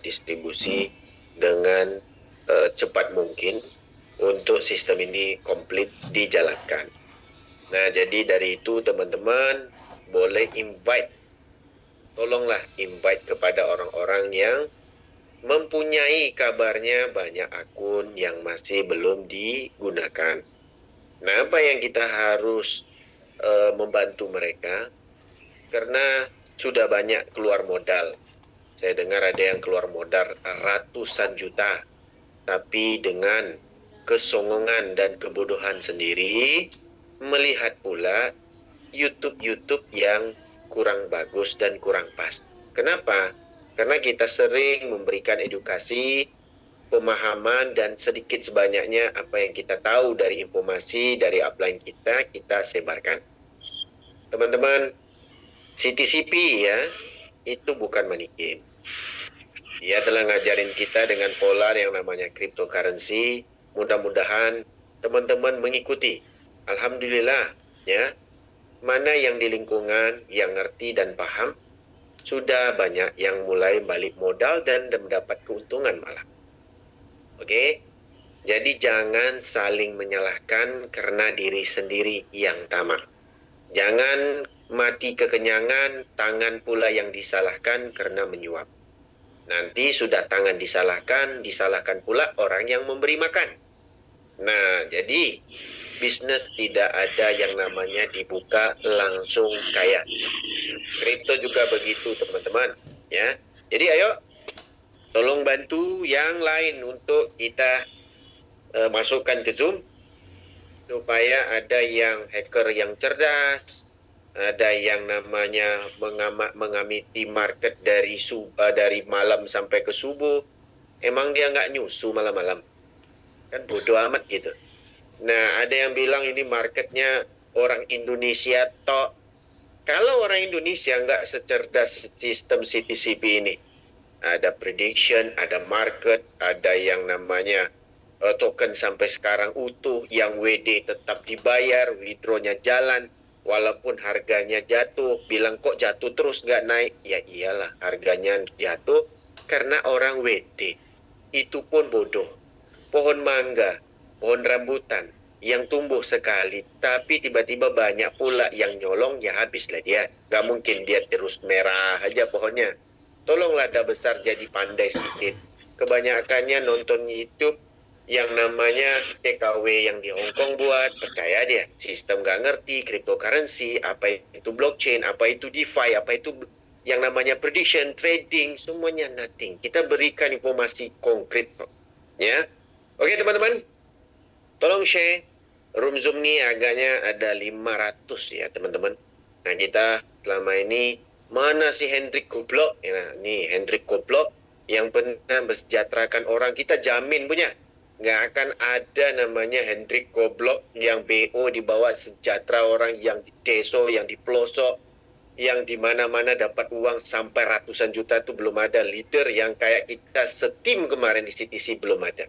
distribusi dengan cepat mungkin untuk sistem ini komplit dijalankan. Nah, jadi dari itu teman-teman boleh tolonglah invite kepada orang-orang yang mempunyai kabarnya banyak akun yang masih belum digunakan. Nah, apa yang kita harus membantu mereka? Karena sudah banyak keluar modal. Saya dengar ada yang keluar modal ratusan juta. Tapi dengan kesongongan dan kebodohan sendiri, melihat pula YouTube-YouTube yang kurang bagus dan kurang pas. Kenapa? Karena kita sering memberikan edukasi, pemahaman, dan sedikit sebanyaknya apa yang kita tahu dari informasi dari upline kita, kita sebarkan. Teman-teman, CTCP ya, itu bukan money game. Dia telah ngajarin kita dengan pola yang namanya cryptocurrency. Mudah-mudahan teman-teman mengikuti. Alhamdulillah ya, mana yang di lingkungan yang ngerti dan paham, sudah banyak yang mulai balik modal dan mendapat keuntungan malah. Oke? Jadi jangan saling menyalahkan karena diri sendiri yang tamak. Jangan mati kekenyangan, tangan pula yang disalahkan karena menyuap. Nanti sudah tangan disalahkan pula orang yang memberi makan. Nah, jadi bisnis tidak ada yang namanya dibuka langsung kaya. Kripto juga begitu, teman-teman. Ya, jadi ayo tolong bantu yang lain untuk kita masukkan ke Zoom supaya ada yang hacker yang cerdas, ada yang namanya mengamati market dari malam sampai ke subuh. Emang dia nggak nyusu malam-malam? Kan bodoh amat gitu. Nah, ada yang bilang ini marketnya orang Indonesia tok. Kalau orang Indonesia nggak secerdas sistem CTCP ini, ada prediction, ada market, ada yang namanya token sampai sekarang utuh, yang WD tetap dibayar, withdrawnya jalan, walaupun harganya jatuh, bilang kok jatuh terus nggak naik, ya iyalah harganya jatuh karena orang WD. Itu pun bodoh. Pohon mangga, pohon rambutan, yang tumbuh sekali, tapi tiba-tiba banyak pula yang nyolong, ya habislah dia. Gak mungkin dia terus merah aja pohonnya. Tolonglah dah besar jadi pandai sedikit. Kebanyakannya nonton YouTube yang namanya TKW yang di Hong Kong buat, percaya dia. Sistem gak ngerti, cryptocurrency, apa itu blockchain, apa itu DeFi, apa itu yang namanya prediction, trading, semuanya nothing. Kita berikan informasi konkret kok. Ya, oke teman-teman, tolong share. Room Zoom nih agaknya ada 500 ya teman-teman. Nah kita selama ini, mana si Hendrik Goblok? Ya, nih Hendrik Goblok yang pernah mensejahterakan orang, kita jamin punya. Nggak akan ada namanya Hendrik Goblok yang BO di bawah sejahtera orang yang di deso, yang di pelosok, yang di mana-mana dapat uang sampai ratusan juta itu belum ada. Leader yang kayak kita setim kemarin di CTC belum ada.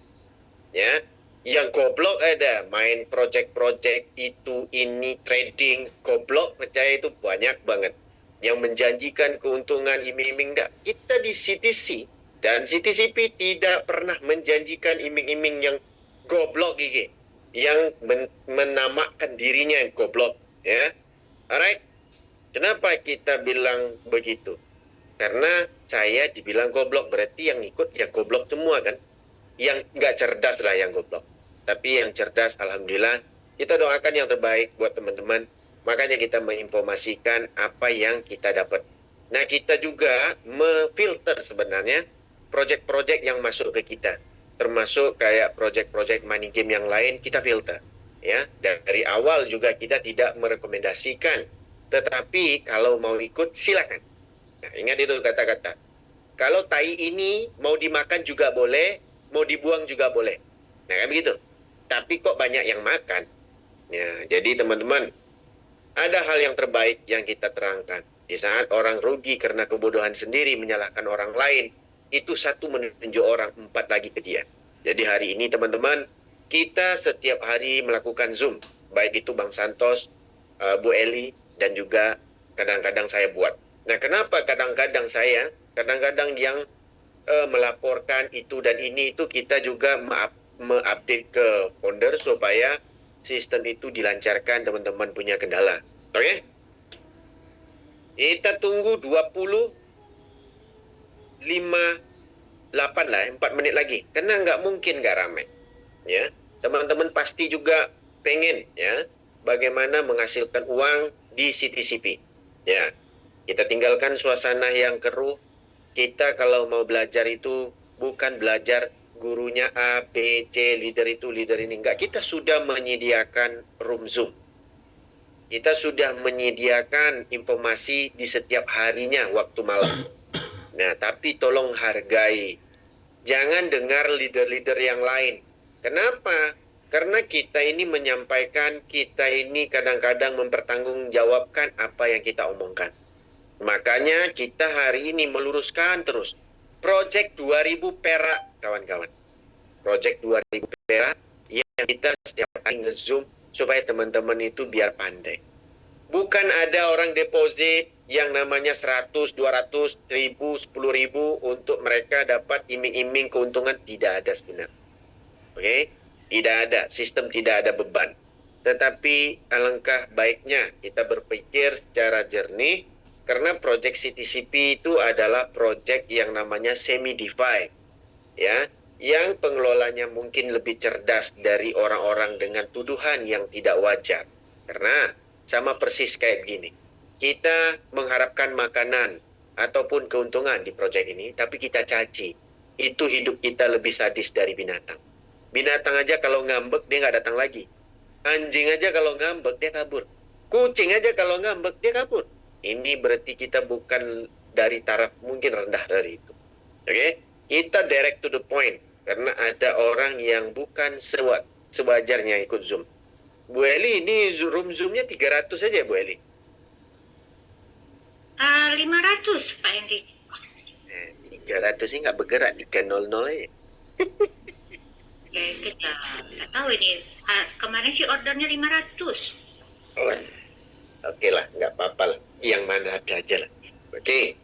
Ya, yang goblok ada main project-project itu ini trading goblok, percaya itu banyak banget yang menjanjikan keuntungan iming-iming. Enggak, kita di CTC dan CTCP tidak pernah menjanjikan iming-iming yang goblok gigi, yang menamakan dirinya yang goblok ya. Alright, kenapa kita bilang begitu? Karena saya dibilang goblok berarti yang ikut ya goblok semua kan. Yang nggak cerdas lah yang goblok. Tapi yang cerdas, alhamdulillah, kita doakan yang terbaik buat teman-teman. Makanya kita menginformasikan apa yang kita dapat. Nah, kita juga memfilter sebenarnya project-project yang masuk ke kita. Termasuk kayak project-project money game yang lain, kita filter. Ya, dari awal juga kita tidak merekomendasikan. Tetapi kalau mau ikut, silakan. Nah, ingat itu kata-kata. Kalau tai ini mau dimakan juga boleh, mau dibuang juga boleh. Nah, kan begitu. Tapi kok banyak yang makan? Ya, jadi teman-teman, ada hal yang terbaik yang kita terangkan. Di saat orang rugi karena kebodohan sendiri menyalahkan orang lain, itu satu menunjuk orang, empat lagi ke dia. Jadi hari ini teman-teman, kita setiap hari melakukan Zoom. Baik itu Bang Santos, Bu Eli, dan juga kadang-kadang saya buat. Nah, kenapa kadang-kadang yang melaporkan itu dan ini itu kita juga mengupdate ke founder supaya sistem itu dilancarkan teman-teman punya kendala. Oke? Kita tunggu 25:08 lah, 4 menit lagi. Karena nggak mungkin nggak ramai. Ya, teman-teman pasti juga pengen ya bagaimana menghasilkan uang di CTCP. Ya, kita tinggalkan suasana yang keruh. Kita kalau mau belajar itu bukan belajar gurunya A, B, C, leader itu, leader ini. Enggak, kita sudah menyediakan room Zoom. Kita sudah menyediakan informasi di setiap harinya waktu malam. Nah, tapi tolong hargai. Jangan dengar leader-leader yang lain. Kenapa? Karena kita ini menyampaikan, kita ini kadang-kadang mempertanggungjawabkan apa yang kita omongkan. Makanya kita hari ini meluruskan terus. Project 2000 perak, kawan-kawan. Project 2000 perak yang kita setiap hari nge-zoom supaya teman-teman itu biar pandai. Bukan ada orang deposit yang namanya 100, 200, 1000, 10.000 untuk mereka dapat iming-iming keuntungan. Tidak ada sebenarnya. Oke? Tidak ada. Sistem tidak ada beban. Tetapi alangkah baiknya kita berpikir secara jernih karena project CTCP itu adalah project yang namanya semi-DeFi. Ya, yang pengelolanya mungkin lebih cerdas dari orang-orang dengan tuduhan yang tidak wajar. Karena sama persis kayak begini. Kita mengharapkan makanan ataupun keuntungan di proyek ini, tapi kita caci. Itu hidup kita lebih sadis dari binatang. Binatang aja kalau ngambek, dia nggak datang lagi. Anjing aja kalau ngambek, dia kabur. Kucing aja kalau ngambek, dia kabur. Ini berarti kita bukan dari taraf mungkin rendah dari itu. Oke? Kita direct to the point. Karena ada orang yang bukan sewajarnya ikut Zoom. Bu Eli, ini room Zoom-nya 300 saja, Bu Eli. 500, Pak Henry. 300 sih nggak bergerak, 300 aja. Kita nggak tahu ini. Kemarin sih ordernya 500. Oh, oke lah, nggak apa-apa lah. Yang mana ada aja lah. Oke.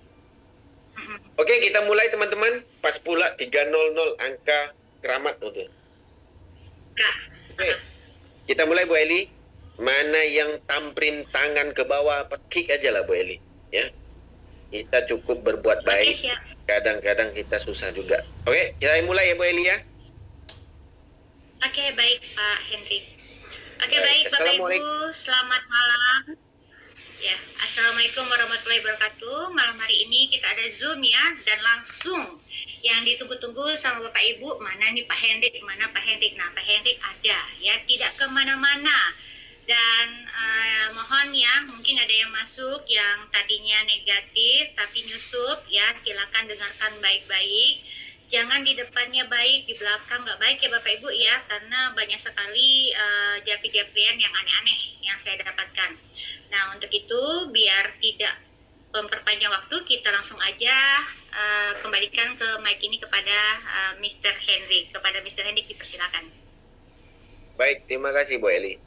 Oke, kita mulai teman-teman. Pas pula 300 angka keramat tuh. Oke. Kita mulai Bu Eli. Mana yang tamprin tangan ke bawah, kick aja lah Bu Eli. Ya. Kita cukup berbuat baik. Kadang-kadang kita susah juga. Oke, kita mulai ya Bu Eli ya. Oke, baik Pak Henry. Oke, baik Bapak Ibu, selamat malam. Ya, Assalamualaikum warahmatullahi wabarakatuh. Malam hari ini kita ada Zoom ya, dan langsung yang ditunggu-tunggu sama Bapak Ibu, mana nih Pak Henry, mana Pak Henry. Nah, Pak Henry ada ya, tidak kemana-mana. Dan mohon ya, mungkin ada yang masuk yang tadinya negatif tapi nyusup ya, silakan dengarkan baik-baik. Jangan di depannya baik, di belakang nggak baik ya Bapak Ibu ya, karena banyak sekali japri-japrian yang aneh-aneh yang saya dapatkan. Nah, untuk itu biar tidak memperpanjang waktu, kita langsung aja kembalikan ke mic ini kepada Mr. Henry. Kepada Mr. Henry dipersilakan. Baik, terima kasih Bu Eli.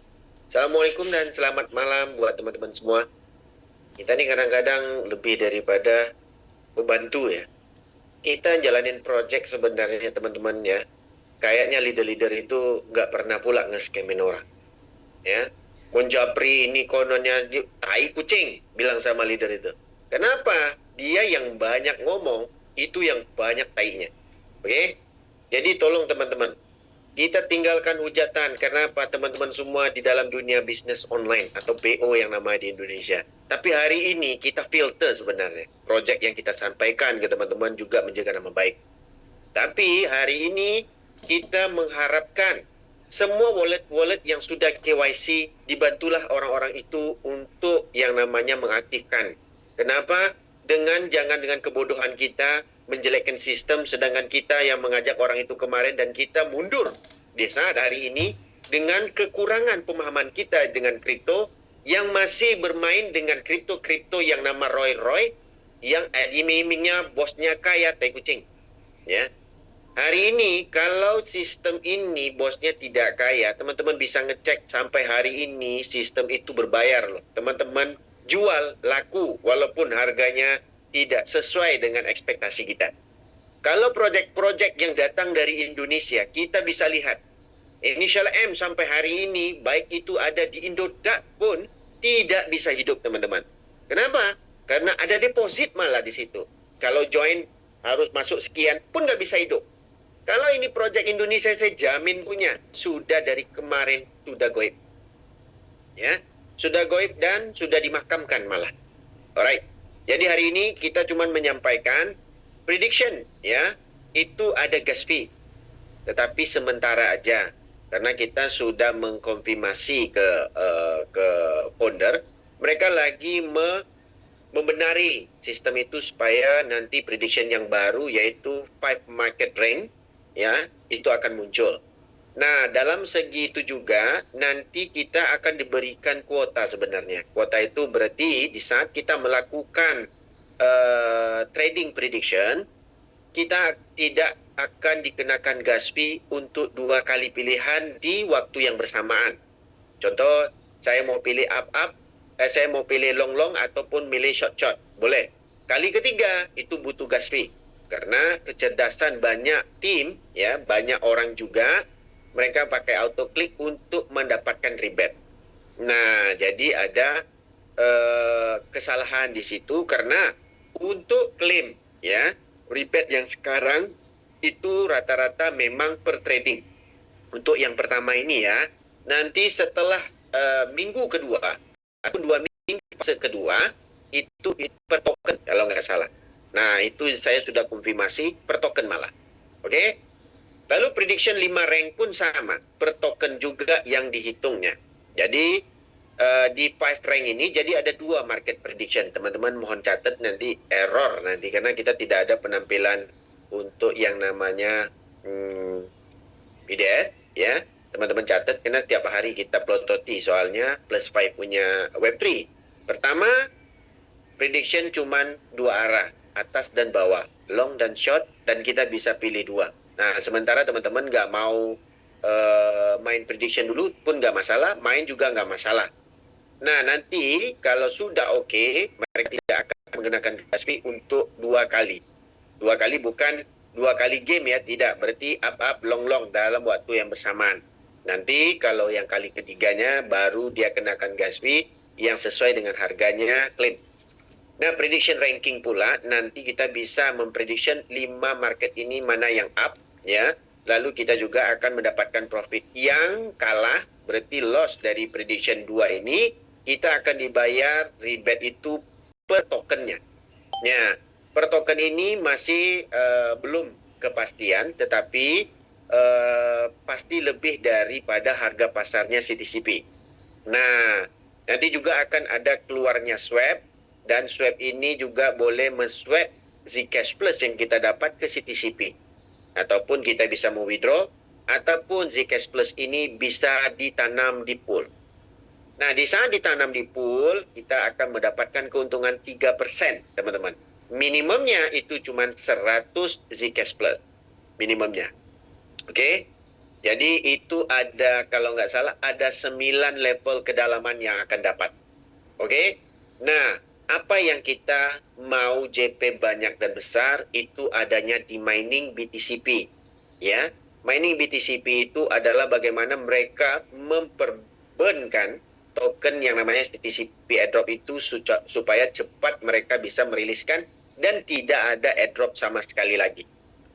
Assalamualaikum dan selamat malam buat teman-teman semua. Kita nih kadang-kadang lebih daripada membantu ya. Kita jalanin project sebenarnya teman-teman ya. Kayaknya leader-leader itu nggak pernah pula nge-scamin orang. Ya. Monjapri ini kononnya tai kucing, bilang sama leader itu. Kenapa? Dia yang banyak ngomong, itu yang banyak tainya. Oke? Jadi tolong teman-teman, kita tinggalkan hujatan. Kenapa teman-teman semua di dalam dunia bisnis online atau BO yang namanya di Indonesia. Tapi hari ini kita filter sebenarnya. Project yang kita sampaikan ke teman-teman juga menjaga nama baik. Tapi hari ini kita mengharapkan semua wallet-wallet yang sudah KYC dibantulah orang-orang itu untuk yang namanya mengaktifkan. Kenapa? Jangan dengan kebodohan kita menjelekkan sistem, sedangkan kita yang mengajak orang itu kemarin dan kita mundur di saat hari ini dengan kekurangan pemahaman kita dengan kripto yang masih bermain dengan kripto-kripto yang nama Roy yang iming-imingnya bosnya kaya tai kucing. Ya. Hari ini kalau sistem ini bosnya tidak kaya, teman-teman bisa ngecek sampai hari ini sistem itu berbayar loh. Teman-teman jual laku walaupun harganya tidak sesuai dengan ekspektasi kita. Kalau projek-projek yang datang dari Indonesia, kita bisa lihat inisial M sampai hari ini, baik itu ada di Indodax pun tidak bisa hidup, teman-teman. Kenapa? Karena ada deposit malah di situ. Kalau join harus masuk sekian pun nggak bisa hidup. Kalau ini projek Indonesia, saya jamin punya. Sudah dari kemarin sudah goib. Ya, sudah goib dan sudah dimakamkan malah. Alright. Jadi hari ini kita cuma menyampaikan prediction, ya. Itu ada gas fee. Tetapi sementara aja, karena kita sudah mengkonfirmasi ke founder, mereka lagi membenari sistem itu supaya nanti prediction yang baru yaitu 5 market rank, ya, itu akan muncul. Nah, dalam segi itu juga nanti kita akan diberikan kuota sebenarnya. Kuota itu berarti di saat kita melakukan trading prediction, kita tidak akan dikenakan gas fee untuk 2 kali pilihan di waktu yang bersamaan. Contoh, saya mau pilih up-up, saya mau pilih long-long ataupun pilih short-short. Boleh. Kali ketiga, itu butuh gas fee. Karena kecerdasan banyak tim, ya, banyak orang juga, mereka pakai auto click untuk mendapatkan rebate. Nah, jadi ada kesalahan di situ karena untuk klaim, ya, rebate yang sekarang itu rata-rata memang per trading. Untuk yang pertama ini, ya, nanti setelah minggu kedua atau 2 minggu fase kedua itu per token kalau nggak salah. Nah, itu saya sudah konfirmasi per token malah. Oke? Lalu prediction 5 rank pun sama, per token juga yang dihitungnya. Jadi di 5 rank ini jadi ada 2 market prediction. Teman-teman mohon catat nanti error nanti karena kita tidak ada penampilan untuk yang namanya PDF, ya. Teman-teman catat karena tiap hari kita plototi soalnya plus 5 punya Web3. Pertama, prediction cuman 2 arah, atas dan bawah, long dan short, dan kita bisa pilih 2. Nah, sementara teman-teman nggak mau main prediction dulu pun nggak masalah, main juga nggak masalah. Nah, nanti kalau sudah oke, mereka tidak akan menggunakan gas fee untuk 2 kali. 2 kali bukan 2 kali game, ya, tidak. Berarti up-up, long-long dalam waktu yang bersamaan. Nanti kalau yang kali ketiganya baru dia kenakan gas fee yang sesuai dengan harganya klaim. Nah, prediction ranking pula, nanti kita bisa memprediction 5 market ini mana yang up, ya. Lalu kita juga akan mendapatkan profit. Yang kalah, berarti loss dari prediction 2 ini, kita akan dibayar rebate itu per tokennya. Ya, per token ini masih belum kepastian, tetapi pasti lebih daripada harga pasarnya CTCP. Nah, nanti juga akan ada keluarnya swap, dan swap ini juga boleh men-swap Zcash Plus yang kita dapat ke CTCP. Ataupun kita bisa mau-withdraw, ataupun Zcash Plus ini bisa ditanam di pool. Nah, di saat ditanam di pool, kita akan mendapatkan keuntungan 3%, teman-teman. Minimumnya itu cuma 100 Zcash Plus. Minimumnya. Oke? Jadi itu ada, kalau nggak salah, ada 9 level kedalaman yang akan dapat. Oke? Nah, apa yang kita mau JP banyak dan besar, itu adanya di mining BTCP. Ya, mining BTCP itu adalah bagaimana mereka memperburnkan token yang namanya CTCP airdrop itu supaya cepat mereka bisa meriliskan dan tidak ada airdrop sama sekali lagi.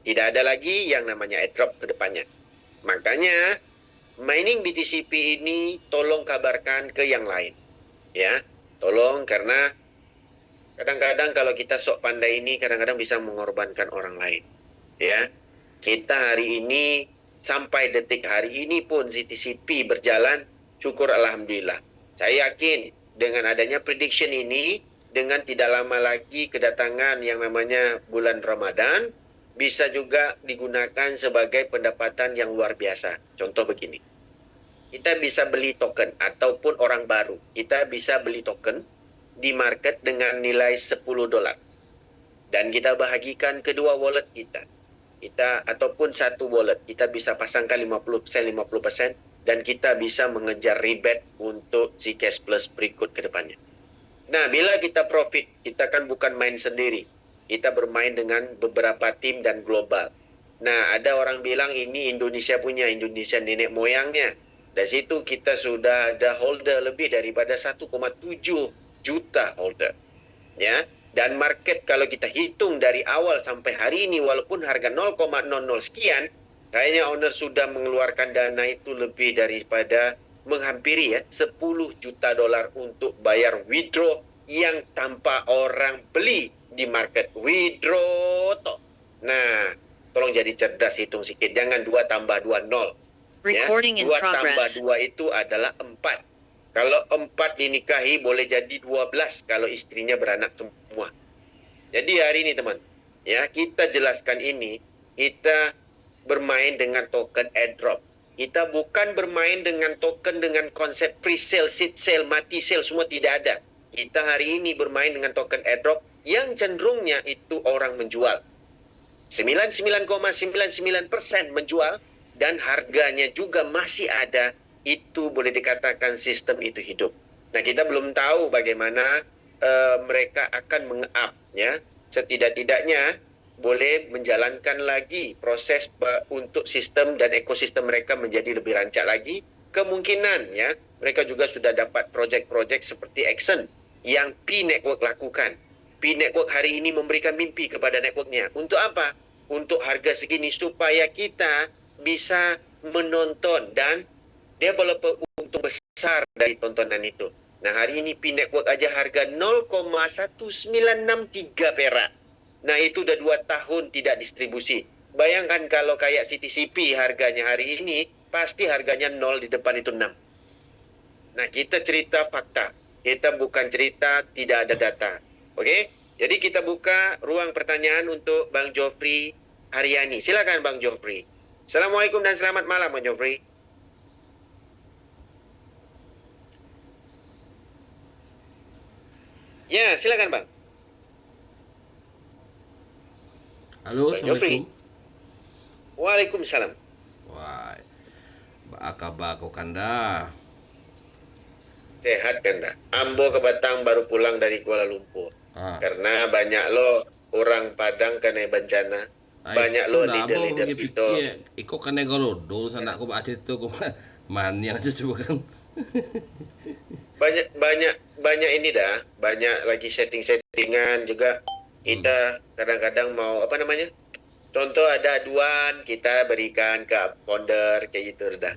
Tidak ada lagi yang namanya airdrop ke depannya. Makanya mining BTCP ini tolong kabarkan ke yang lain. Ya, tolong, karena kadang-kadang kalau kita sok pandai ini kadang-kadang bisa mengorbankan orang lain. Ya, kita hari ini sampai detik hari ini pun CTCP berjalan, syukur alhamdulillah. Saya yakin dengan adanya prediction ini, dengan tidak lama lagi kedatangan yang namanya bulan Ramadan, bisa juga digunakan sebagai pendapatan yang luar biasa. Contoh begini, kita bisa beli token ataupun orang baru, kita bisa beli token di market dengan nilai $10 dan kita bahagikan kedua wallet kita ataupun satu wallet, kita bisa pasangkan 50% dan kita bisa mengejar rebate untuk Zcash Plus berikut ke depannya. Nah, bila kita profit, kita kan bukan main sendiri. kita bermain dengan beberapa tim dan global. Nah, ada orang bilang ini Indonesia punya, Indonesia nenek moyangnya. Dari situ kita sudah ada holder lebih daripada 1,7 juta holder. Ya, dan market kalau kita hitung dari awal sampai hari ini, walaupun harga 0,00 sekian, kayaknya owner sudah mengeluarkan dana itu lebih daripada menghampiri ya 10 juta dolar untuk bayar withdraw yang tanpa orang beli di market withdraw toh. Nah, tolong jadi cerdas, hitung sedikit, jangan 2 tambah 2 0. Ya, 2 tambah 2 itu adalah 4. Kalau 4 dinikahi boleh jadi 12 kalau istrinya beranak semua. Jadi hari ini teman, ya kita jelaskan ini, kita bermain dengan token airdrop. Kita bukan bermain dengan token dengan konsep pre-sale, seed sale, mati sale, semua tidak ada. Kita hari ini bermain dengan token airdrop yang cenderungnya itu orang menjual. 99,99% menjual dan harganya juga masih ada, itu boleh dikatakan sistem itu hidup. Nah, kita belum tahu bagaimana mereka akan meng-up ya. Setidak-tidaknya boleh menjalankan lagi proses untuk sistem dan ekosistem mereka menjadi lebih rancak lagi. Kemungkinan ya, mereka juga sudah dapat projek-projek seperti Action yang P Network lakukan. P Network hari ini memberikan mimpi kepada networknya. Untuk apa? Untuk harga segini supaya kita bisa menonton dan developer untung besar dari tontonan itu. Nah, hari ini P Network aja harga 0,1963 perak. Nah, itu udah 2 tahun tidak distribusi. Bayangkan kalau kayak CTCP harganya hari ini, pasti harganya 0, di depan itu 6. Nah, kita cerita fakta. Kita bukan cerita tidak ada data. Oke? Jadi kita buka ruang pertanyaan untuk Bang Jofri Haryani. Silakan Bang Jofri. Assalamualaikum dan selamat malam Bang Jofri. Ya, silakan Bang. Halo, Bang Jofri. Assalamualaikum. Waalaikumsalam. Wah, kabar kau kanda? Sehat kan dah. Ambo ke Batang baru pulang dari Kuala Lumpur. Ah, Karena banyak lo orang Padang kena bencana. Banyak itu lo dah abang leader-leader pergi itu. pikir, ikut kan negalodo, sana aku baca itu aku mani aja coba kan. Banyak ini dah. Banyak lagi setting-settingan juga. Kita kadang-kadang mau apa namanya? Contoh ada aduan, kita berikan ke founder kayak gitu dah.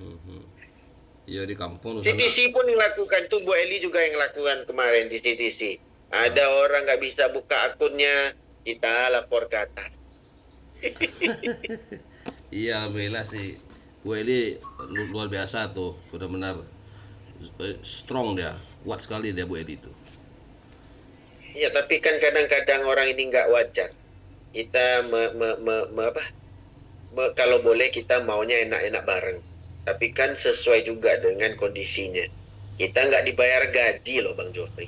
Iya di kampung lu sana. CTC pun yang lakukan tuh, Bu Eli juga yang lakukan kemarin di CTC. Ada orang nggak bisa buka akunnya, kita lapor ke atas. Iya, alhamdulillah sih. Bu Eli luar biasa tuh, benar-benar strong dia, kuat sekali dia Bu Eli itu. Iya, tapi kan kadang-kadang orang ini nggak wajar. Kita kalau boleh kita maunya enak-enak bareng. Tapi kan sesuai juga dengan kondisinya. Kita nggak dibayar gaji loh Bang Jofri.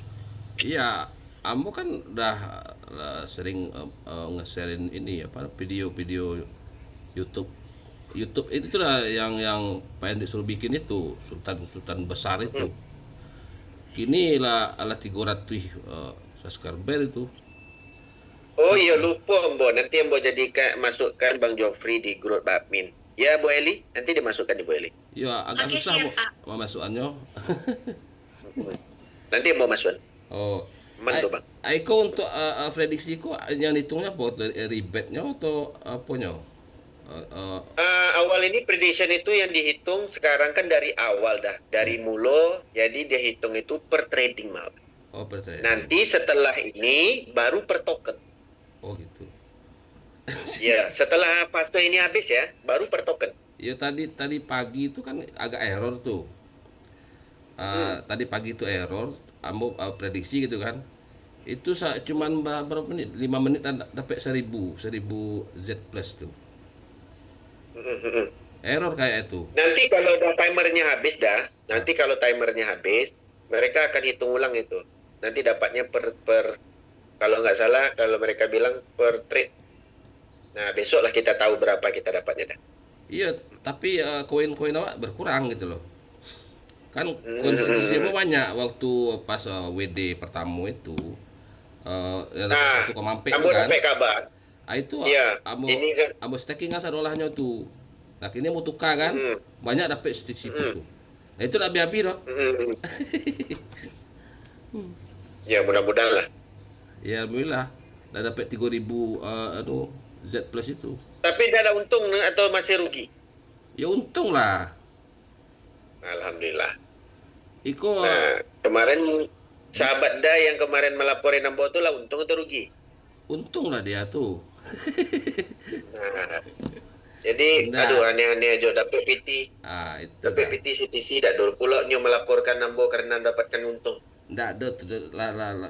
Iya, Ambo kan udah sering nge-sharein ini apa video-video YouTube. YouTube itu lah yang pengen disuruh bikin itu sultan besar itu. Kini lah ala 300 subscriber itu. Oh iya, lupa Mbo. Nanti Mbo jadikan, masukkan Bang Jofri di grup Bakmin. Ya Bu Eli, nanti dimasukkan di Bu Eli. Ya agak Oke, susah siap, Pak. mau masukannya. Nanti Mbo masukkan. Oh, Aman tuh Bang. Aiko untuk prediksiku yang hitungnya apa rebate-nya atau apanya? Awal ini prediction itu yang dihitung sekarang kan dari awal dah. Dari mulu, jadi dia hitung itu per trading malah. Oh, percaya. Nanti setelah ini baru per token. Oh gitu. Ya, setelah fase ini habis ya, baru per token. Ya tadi pagi itu kan agak error tuh. Tadi pagi itu error, ambo prediksi gitu kan. Itu cuman berapa menit? 5 menit dapat 1000 Z plus tuh. Error kayak itu. Nanti kalau udah timernya habis dah, nanti kalau timernya habis, mereka akan hitung ulang itu. Nanti dapatnya per kalau nggak salah, kalau mereka bilang per trade. Nah, besok lah kita tahu berapa kita dapatnya dah. Iya, tapi koin-koin awak berkurang gitu loh. Kan koin CTC banyak waktu pas WD pertama itu yang dapat Nah, 1,4 itu ambo kan. dapat kabar. Itu Ya, amo ini kan. amo staking kan sadolahnya tuh. Nah, kini mau tukar kan, Mm, banyak dapat situ mm, tuh. Nah, itu udah habis loh. mm. Ya, mudah-mudahan lah. Ya alhamdulillah. Udah dapat 3.000 Z plus itu. Tapi dah ada untung atau masih rugi? Ya untung lah. Alhamdulillah. Iko Nah, kemarin sahabat dah yang kemarin melaporin ambo tuh lah untung atau rugi? untung lah dia tuh. Nah, jadi aduh Enggak. aneh-aneh aja dapat PT. Itu Dapat dah. PT CTC dak dulu pula nyo melaporkan ambo karena mendapatkan untung. Enggak ada tuh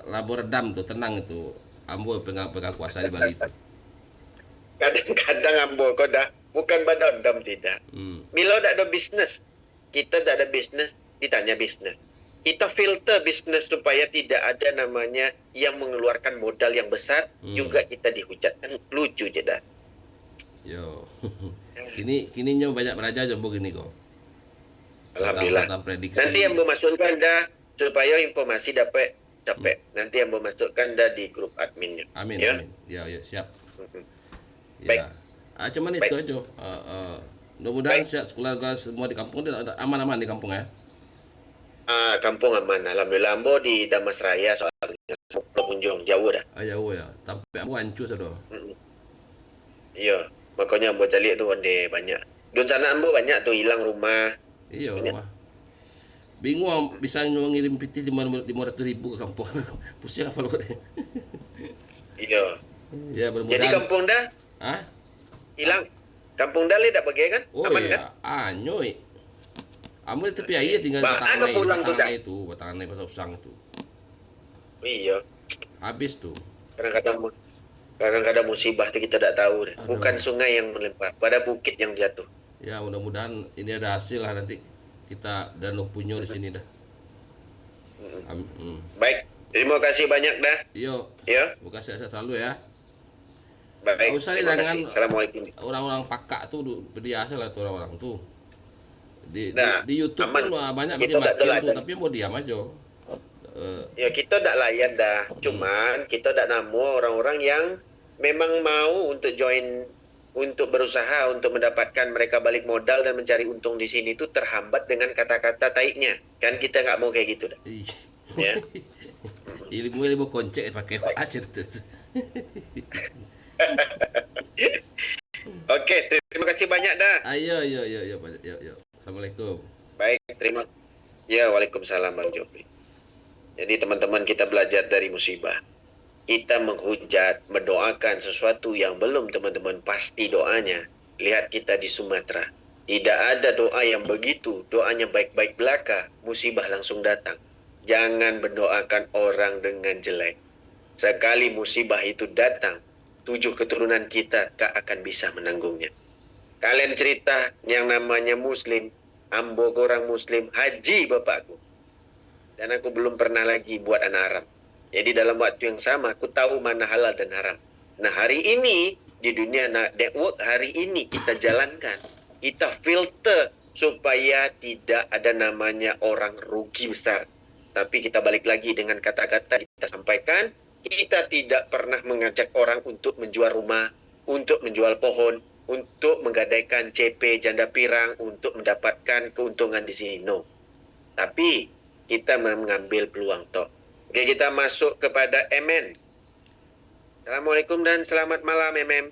labor redam tuh, tenang itu. Ambo pegang pegang kuasa di Bali itu. Kadang-kadang ambo kok dah bukan badam tidak. Hmm. Milo dak ada bisnis. Kita dak ada bisnis, ditanya bisnis. Kita filter bisnis supaya tidak ada namanya yang mengeluarkan modal yang besar, juga kita dihujatkan lucu je dah. Yo. Kini nyo banyak belajar jombo gini kok. Alhamdulillah. Tentang prediksi. Nanti yang masukkan dah supaya informasi dapat. Nanti yang masukkan dah di grup adminnya. Amin, Ya? amin. Ya, siap. Baik. Ya. Cuman itu aja. Mudah-mudahan sehat keluarga semua di kampung ada aman-aman di kampung ya. Kampung aman. Alhamdulillah ambo di Damas Raya soalnya pengunjung jauh dah. Jauh ya. Sampai ambo hancur sudah. Iya, makanya ambo cari tu onde banyak. Dun sana ambo banyak tuh hilang rumah. Iya, Banyak. rumah. Bingung bisa ngirim PT 500.000 ke kampung. Pusing apa lu? Iya. Ya, Jadi mudah-mudahan. kampung dah Hah? hilang. Kampung dah tak bagai kan? Oh Aman iya, kan? anyoy. Kamu di tepi air tinggal Bang, batangan ada lain, pulang tuh, batangan Dak. lain itu, batangan lain pasal usang itu. Iya. Habis tuh. Kadang-kadang musibah tu kita tak tahu deh. Aduh. Bukan sungai yang melempar, pada bukit yang jatuh. Ya mudah-mudahan ini ada hasil lah nanti kita dan punyo di sini dah. Baik, terima kasih banyak dah. Yo, Ya. buka sehat selalu ya. Baik. Nggak usah Terima dengan kasih. Assalamualaikum. orang-orang pakak tuh berbiasa lah tuh orang-orang tuh. Nah, Di YouTube aman. pun banyak Kita tak maki-makian tuh, teladan. tapi mau diam aja. Ya kita tak layan dah. Cuman kita tak namu orang-orang yang memang mau untuk join, untuk berusaha untuk mendapatkan mereka balik modal dan mencari untung di sini itu terhambat dengan kata-kata taiknya. Kan kita nggak mau kayak gitu dah. Ih. Ya. ilmu konsep pakai aja tuh. Oke, terima kasih banyak dah. Ayo. Assalamualaikum. Baik, terima. Ya, waalaikumsalam Bang Jopri. Jadi teman-teman kita belajar dari musibah. Kita menghujat, mendoakan sesuatu yang belum teman-teman pasti doanya. Lihat kita di Sumatera. Tidak ada doa yang begitu. Doanya baik-baik belaka, musibah langsung datang. Jangan mendoakan orang dengan jelek. Sekali musibah itu datang, 7 keturunan kita tak akan bisa menanggungnya. Kalian cerita yang namanya Muslim, ambo orang Muslim, haji bapakku. Dan aku belum pernah lagi buat anak haram. Jadi dalam waktu yang sama, aku tahu mana halal dan haram. Nah hari ini, di dunia network hari ini kita jalankan. Kita filter supaya tidak ada namanya orang rugi besar. Tapi kita balik lagi dengan kata-kata kita sampaikan, kita tidak pernah mengajak orang untuk menjual rumah, untuk menjual pohon, untuk menggadaikan CP janda pirang, untuk mendapatkan keuntungan di sini. No. Tapi kita mengambil peluang toh. Oke, kita masuk kepada MM. Assalamualaikum dan selamat malam MM.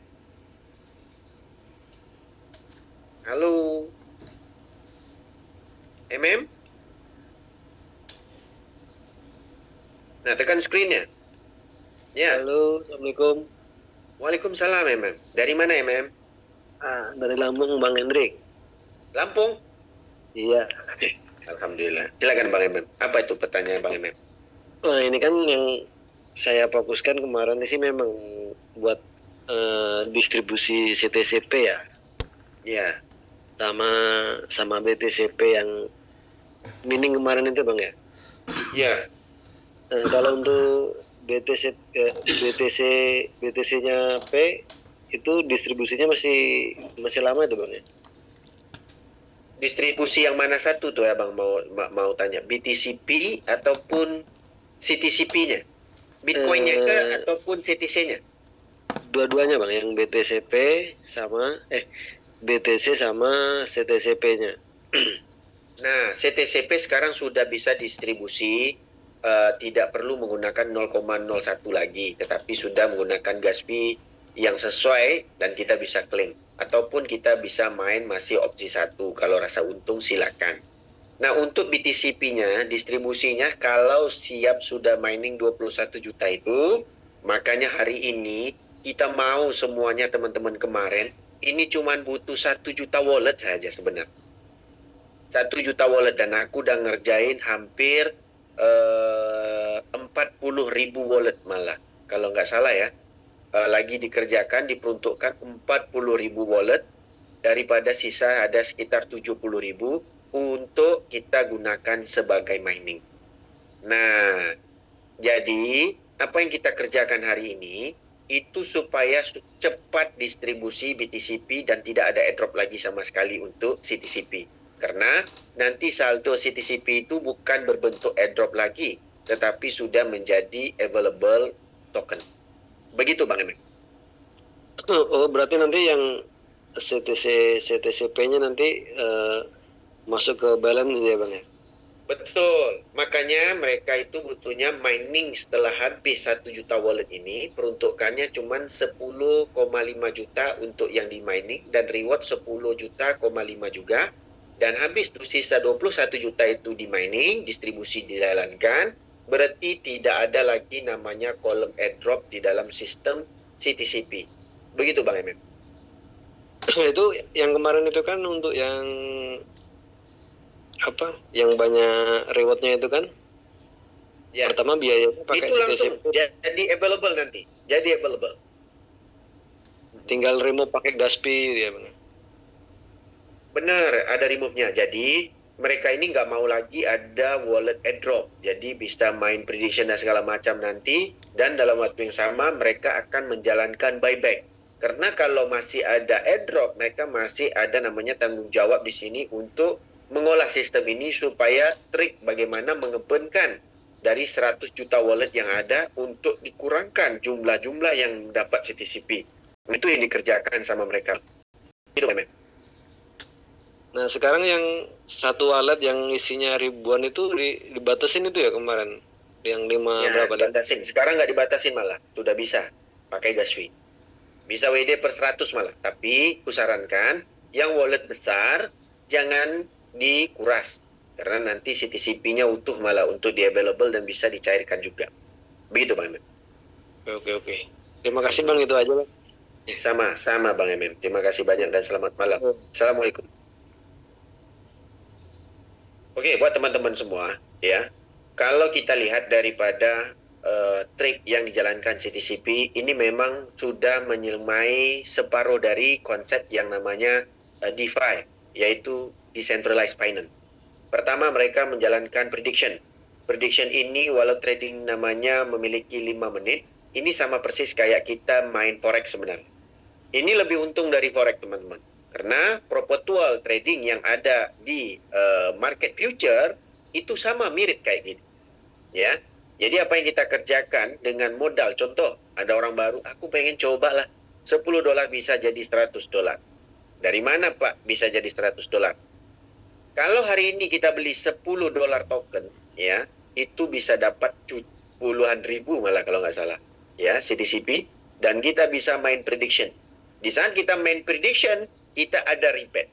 Halo. MM? Nah, tekan screen-nya. Ya. Halo, Assalamualaikum. Waalaikumsalam MM. Dari mana MM? Dari Lampung, Bang Hendrik. Lampung? Iya. Alhamdulillah. Silakan Bang MM. Apa itu pertanyaan Bang MM? Ini kan yang saya fokuskan kemarin sih memang buat distribusi CTCP ya, Ya. sama BTCP yang mining kemarin itu Bang ya. Ya. Kalau untuk BTC-nya P itu distribusinya masih lama itu Bang ya. Distribusi yang mana satu tuh ya Bang mau tanya? BTCP ataupun CTCP-nya? Bitcoin-nya ke Eh, ataupun CTC-nya? Dua-duanya bang, yang BTC sama CTCP-nya. Nah, CTCP sekarang sudah bisa distribusi, tidak perlu menggunakan 0,01 lagi, tetapi sudah menggunakan gas fee yang sesuai dan kita bisa klaim. Ataupun kita bisa main masih opsi 1, kalau rasa untung silakan. Nah, untuk BTCP-nya, distribusinya kalau siap sudah mining 21 juta itu, makanya hari ini kita mau semuanya teman-teman kemarin, ini cuma butuh 1 juta wallet saja sebenarnya. 1 juta wallet dan aku udah ngerjain hampir 40.000 wallet malah. Kalau nggak salah ya, lagi dikerjakan, diperuntukkan 40.000 wallet daripada sisa ada sekitar 70.000 untuk kita gunakan sebagai mining. Nah, jadi apa yang kita kerjakan hari ini itu supaya cepat distribusi BTCP dan tidak ada airdrop lagi sama sekali untuk CTCP. Karena nanti saldo CTCP itu bukan berbentuk airdrop lagi, tetapi sudah menjadi available token. Begitu Bang Emek. Oh, berarti nanti yang CTCP-nya nanti masuk ke balance ya bang ya? Betul, makanya mereka itu butuhnya mining setelah habis 1 juta wallet ini, peruntukannya cuma 10,5 juta untuk yang di mining dan reward 10 juta, 5 juga. Dan habis tuh sisa 21 juta itu di mining, distribusi dijalankan, berarti tidak ada lagi namanya kolom airdrop di dalam sistem CTCP. Begitu Bang Emem. Itu yang kemarin itu kan untuk yang apa? Yang banyak rewardnya itu kan? Ya, Pertama biayanya pakai itu langsung CTCP, jadi available nanti. Jadi available. tinggal remove pakai gas fee gitu ya bang. Benar, ada remove-nya. Jadi, mereka ini nggak mau lagi ada wallet airdrop. Jadi, bisa main prediction dan segala macam nanti. Dan dalam waktu yang sama, mereka akan menjalankan buyback. Karena kalau masih ada airdrop, mereka masih ada namanya tanggung jawab di sini untuk mengolah sistem ini supaya trik bagaimana mengebenkan dari 100 juta wallet yang ada untuk dikurangkan jumlah-jumlah yang dapat CTCP. Itu yang dikerjakan sama mereka. Itu memang. Nah sekarang yang satu wallet yang isinya ribuan itu dibatasin itu ya kemarin, yang 5 Ya, berapa deh? dibatasin. Sekarang nggak dibatasin malah. Sudah bisa pakai gas fee. Bisa WD per 100 malah. Tapi kusarankan yang wallet besar jangan dikuras. Karena nanti CTCP-nya utuh malah untuk di available dan bisa dicairkan juga. Begitu Bang Emem. Oke. Terima kasih bang, itu aja bang. Sama Bang Emem. Terima kasih banyak dan selamat malam. Assalamualaikum. Oke, buat teman-teman semua, ya. Kalau kita lihat daripada trik yang dijalankan CTCP, ini memang sudah menyelmai separuh dari konsep yang namanya DeFi, yaitu Decentralized Finance. Pertama, mereka menjalankan prediction. Prediction ini, walau trading namanya memiliki 5 menit, ini sama persis kayak kita main forex sebenarnya. Ini lebih untung dari forex, teman-teman. Karena perpetual trading yang ada di market future itu sama mirip kayak gini. Ya. Jadi apa yang kita kerjakan dengan modal, contoh, ada orang baru, aku pengen coba lah, $10 bisa jadi $100. Dari mana Pak bisa jadi $100? Kalau hari ini kita beli $10 token, ya, itu bisa dapat puluhan ribu malah kalau nggak salah, ya, CTCP, dan kita bisa main prediction. Di saat kita main prediction, kita ada rebate.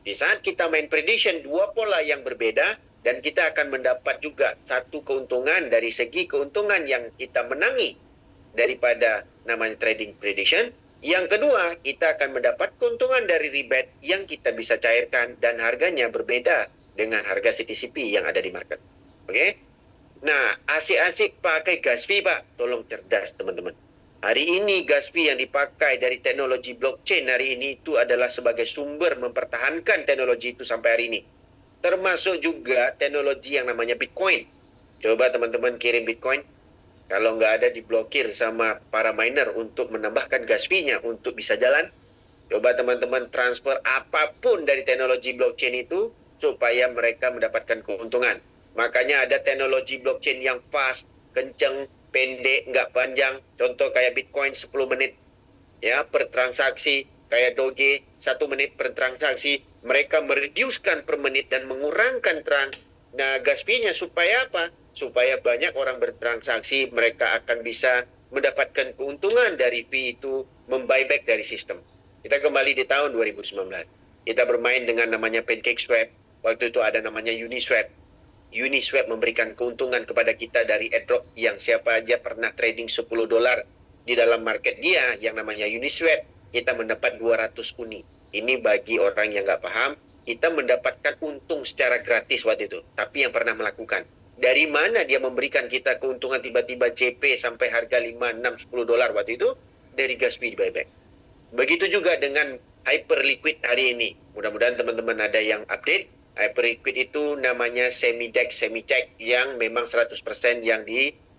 Di saat kita main prediction, dua pola yang berbeda, dan kita akan mendapat juga satu keuntungan dari segi keuntungan yang kita menangi daripada namanya trading prediction. Yang kedua, kita akan mendapat keuntungan dari rebate yang kita bisa cairkan dan harganya berbeda dengan harga CTCP yang ada di market. Oke? Nah, asik-asik pakai gas fee, Pak. Tolong cerdas, teman-teman. Hari ini gas fee yang dipakai dari teknologi blockchain hari ini itu adalah sebagai sumber mempertahankan teknologi itu sampai hari ini. Termasuk juga teknologi yang namanya Bitcoin. Coba teman-teman kirim Bitcoin. Kalau nggak ada diblokir sama para miner untuk menambahkan gas fee-nya untuk bisa jalan. Coba teman-teman transfer apapun dari teknologi blockchain itu supaya mereka mendapatkan keuntungan. Makanya ada teknologi blockchain yang fast, kenceng, pendek, nggak panjang. Contoh kayak Bitcoin 10 menit ya per transaksi, kayak Doge 1 menit per transaksi. Mereka mereducekan per menit dan mengurangkan gas fee-nya supaya apa? Supaya banyak orang bertransaksi, mereka akan bisa mendapatkan keuntungan dari fee itu, membuyback dari sistem. Kita kembali di tahun 2019. Kita bermain dengan namanya PancakeSwap. Waktu itu ada namanya Uniswap. Uniswap memberikan keuntungan kepada kita dari airdrop yang siapa aja pernah trading 10 dolar di dalam market dia yang namanya Uniswap, kita mendapat 200 uni. Ini bagi orang yang nggak paham, kita mendapatkan untung secara gratis waktu itu. Tapi yang pernah melakukan, dari mana dia memberikan kita keuntungan tiba-tiba JP sampai harga 5, 6, 10 dolar waktu itu? Dari gas fee buyback. Begitu juga dengan Hyperliquid hari ini. Mudah-mudahan teman-teman ada yang update. Hyperliquid itu namanya semi-DEX, semi-check yang memang 100% yang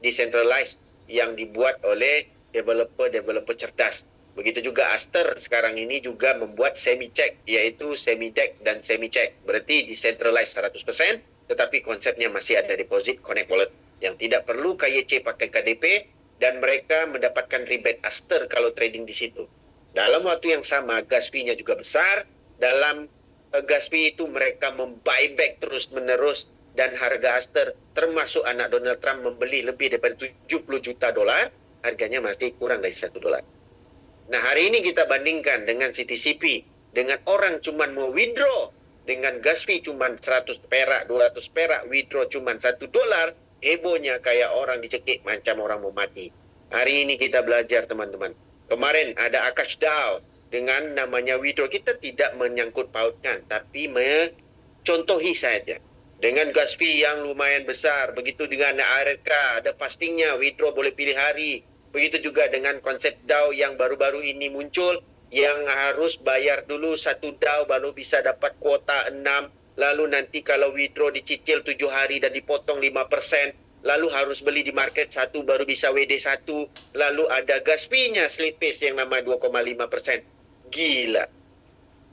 decentralized, yang dibuat oleh developer cerdas. Begitu juga Aster sekarang ini juga membuat semi-check, yaitu semi-DEX dan semi-check. Berarti decentralized 100%, tetapi konsepnya masih ada deposit connect wallet yang tidak perlu KYC pakai KDP, dan mereka mendapatkan rebate Aster kalau trading di situ. Dalam waktu yang sama, gas fee-nya juga besar. Dalam gas fee itu mereka membuyback terus-menerus, dan harga Aster termasuk anak Donald Trump membeli lebih daripada 70 juta dolar, harganya masih kurang dari 1 dolar. Nah, hari ini kita bandingkan dengan CTCP, dengan orang cuma mau withdraw, dengan gas fee cuma 100 perak, 200 perak, withdraw cuma 1 dolar, hebohnya kayak orang dicekik macam orang mau mati. Hari ini kita belajar teman-teman. Kemarin ada Akash DAO dengan namanya withdraw. Kita tidak menyangkut pautkan, tapi mencontohi saja. Dengan gas fee yang lumayan besar, begitu dengan ARK, ada fastingnya, withdraw boleh pilih hari. Begitu juga dengan konsep DAO yang baru-baru ini muncul, yang harus bayar dulu 1 DAO baru bisa dapat kuota 6, lalu nanti kalau withdraw dicicil 7 hari dan dipotong 5%, lalu harus beli di market 1 baru bisa WD1, lalu ada gas fee-nya slippage yang nama 2,5%. Gila.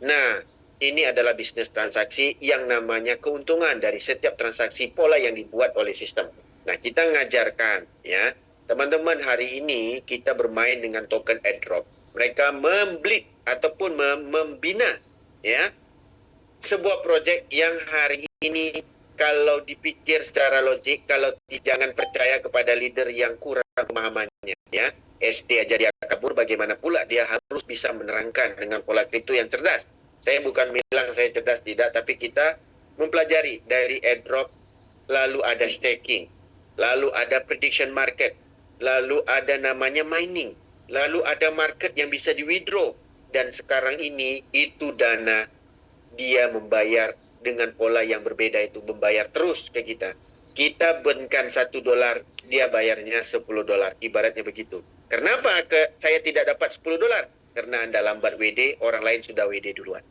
Nah, ini adalah bisnis transaksi yang namanya keuntungan dari setiap transaksi pola yang dibuat oleh sistem. Nah, kita ngajarkan ya, teman-teman, hari ini kita bermain dengan token airdrop. Mereka membeli ataupun membina ya sebuah proyek yang hari ini kalau dipikir secara logik, kalau jangan percaya kepada leader yang kurang pemahamannya ya. SD aja dia kabur, bagaimana pula dia harus bisa menerangkan dengan pola kripto yang cerdas. Saya bukan bilang saya cerdas, tidak, tapi kita mempelajari dari airdrop, lalu ada staking, lalu ada prediction market, lalu ada namanya mining, lalu ada market yang bisa di withdraw, dan sekarang ini itu dana dia membayar dengan pola yang berbeda, itu membayar terus ke kita. Kita benkan 1 dolar, dia bayarnya 10 dolar, ibaratnya begitu. Kenapa saya tidak dapat 10 dolar? Karena Anda lambat WD, orang lain sudah WD duluan.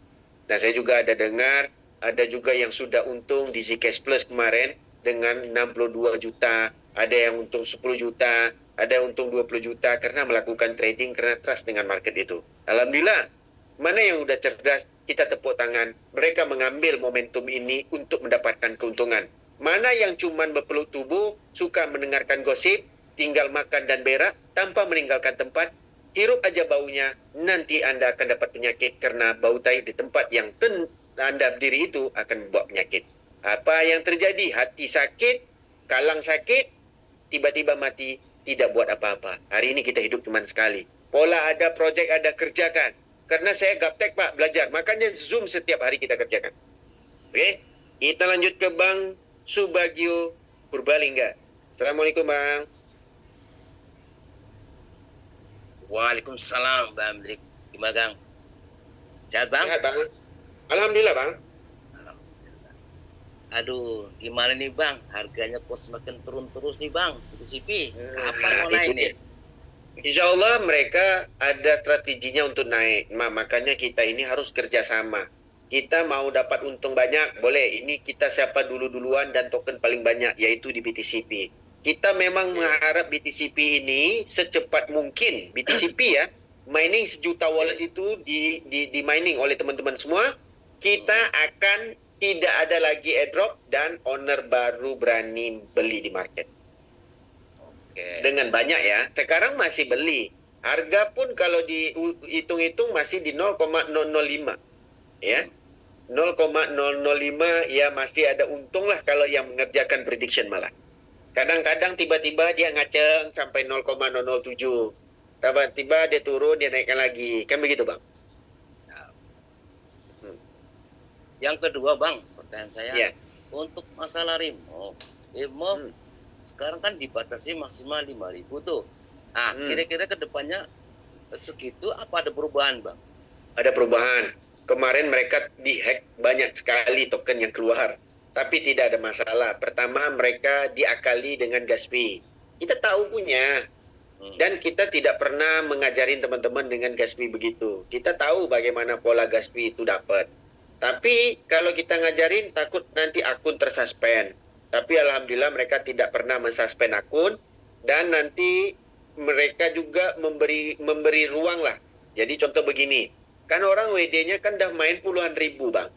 Nah, saya juga ada dengar, ada juga yang sudah untung di Zcash Plus kemarin dengan 62 juta, ada yang untung 10 juta, ada yang untung 20 juta karena melakukan trading, karena trust dengan market itu. Alhamdulillah, mana yang udah cerdas, kita tepuk tangan. Mereka mengambil momentum ini untuk mendapatkan keuntungan. Mana yang cuman berpeluk tubuh, suka mendengarkan gosip, tinggal makan dan berak, tanpa meninggalkan tempat, hirup aja baunya, nanti Anda akan dapat penyakit, karena bau tai di tempat yang Anda berdiri itu akan membawa penyakit. Apa yang terjadi? Hati sakit, kalang sakit, tiba-tiba mati, tidak buat apa-apa. Hari ini kita hidup cuma sekali. Pola ada, projek ada, kerjakan. Karena saya gaptek Pak, belajar. Makanya Zoom setiap hari kita kerjakan. Oke, kita lanjut ke Bang Subagio Purbalingga. Assalamualaikum Bang. Waalaikumsalam Bang Andrik. Gimana Gang? Sehat Bang? Sehat Bang. Alhamdulillah Bang. Aduh, gimana nih Bang? Harganya kok semakin turun terus nih Bang, CTCP. Kapan mau Itu naik dia. nih? Insya Allah mereka ada strateginya untuk naik. Makanya kita ini harus kerjasama. Kita mau dapat untung banyak, boleh. Ini kita siapa duluan dan token paling banyak, yaitu di BTCP. Kita memang mengharap BTCP ini secepat mungkin. BTCP ya, mining 1 juta wallet itu di mining oleh teman-teman semua. Kita akan tidak ada lagi airdrop dan owner baru berani beli di market. Oke. dengan banyak ya. Sekarang masih beli. Harga pun kalau dihitung-hitung masih di 0,005 ya. 0,005 ya masih ada untung lah kalau yang mengerjakan prediction malah. Kadang-kadang tiba-tiba dia ngaceng sampai 0,007. Tiba-tiba dia turun, dia naikkan lagi. Kan begitu, Bang? Yang kedua, Bang, pertanyaan saya Iya. untuk masalah remote. Sekarang kan dibatasi maksimal 5.000 tuh. Nah, kira-kira ke depannya segitu apa ada perubahan, Bang? Ada perubahan. Kemarin mereka dihack banyak sekali token yang keluar. Tapi tidak ada masalah. Pertama, mereka diakali dengan gas fee. Kita tahu punya. Dan kita tidak pernah mengajarin teman-teman dengan gas fee begitu. Kita tahu bagaimana pola gas fee itu dapat. Tapi kalau kita ngajarin takut nanti akun tersuspend. Tapi alhamdulillah mereka tidak pernah mensuspend akun. Dan nanti mereka juga memberi ruang lah. Jadi contoh begini. Kan orang WD-nya kan dah main puluhan ribu, Bang.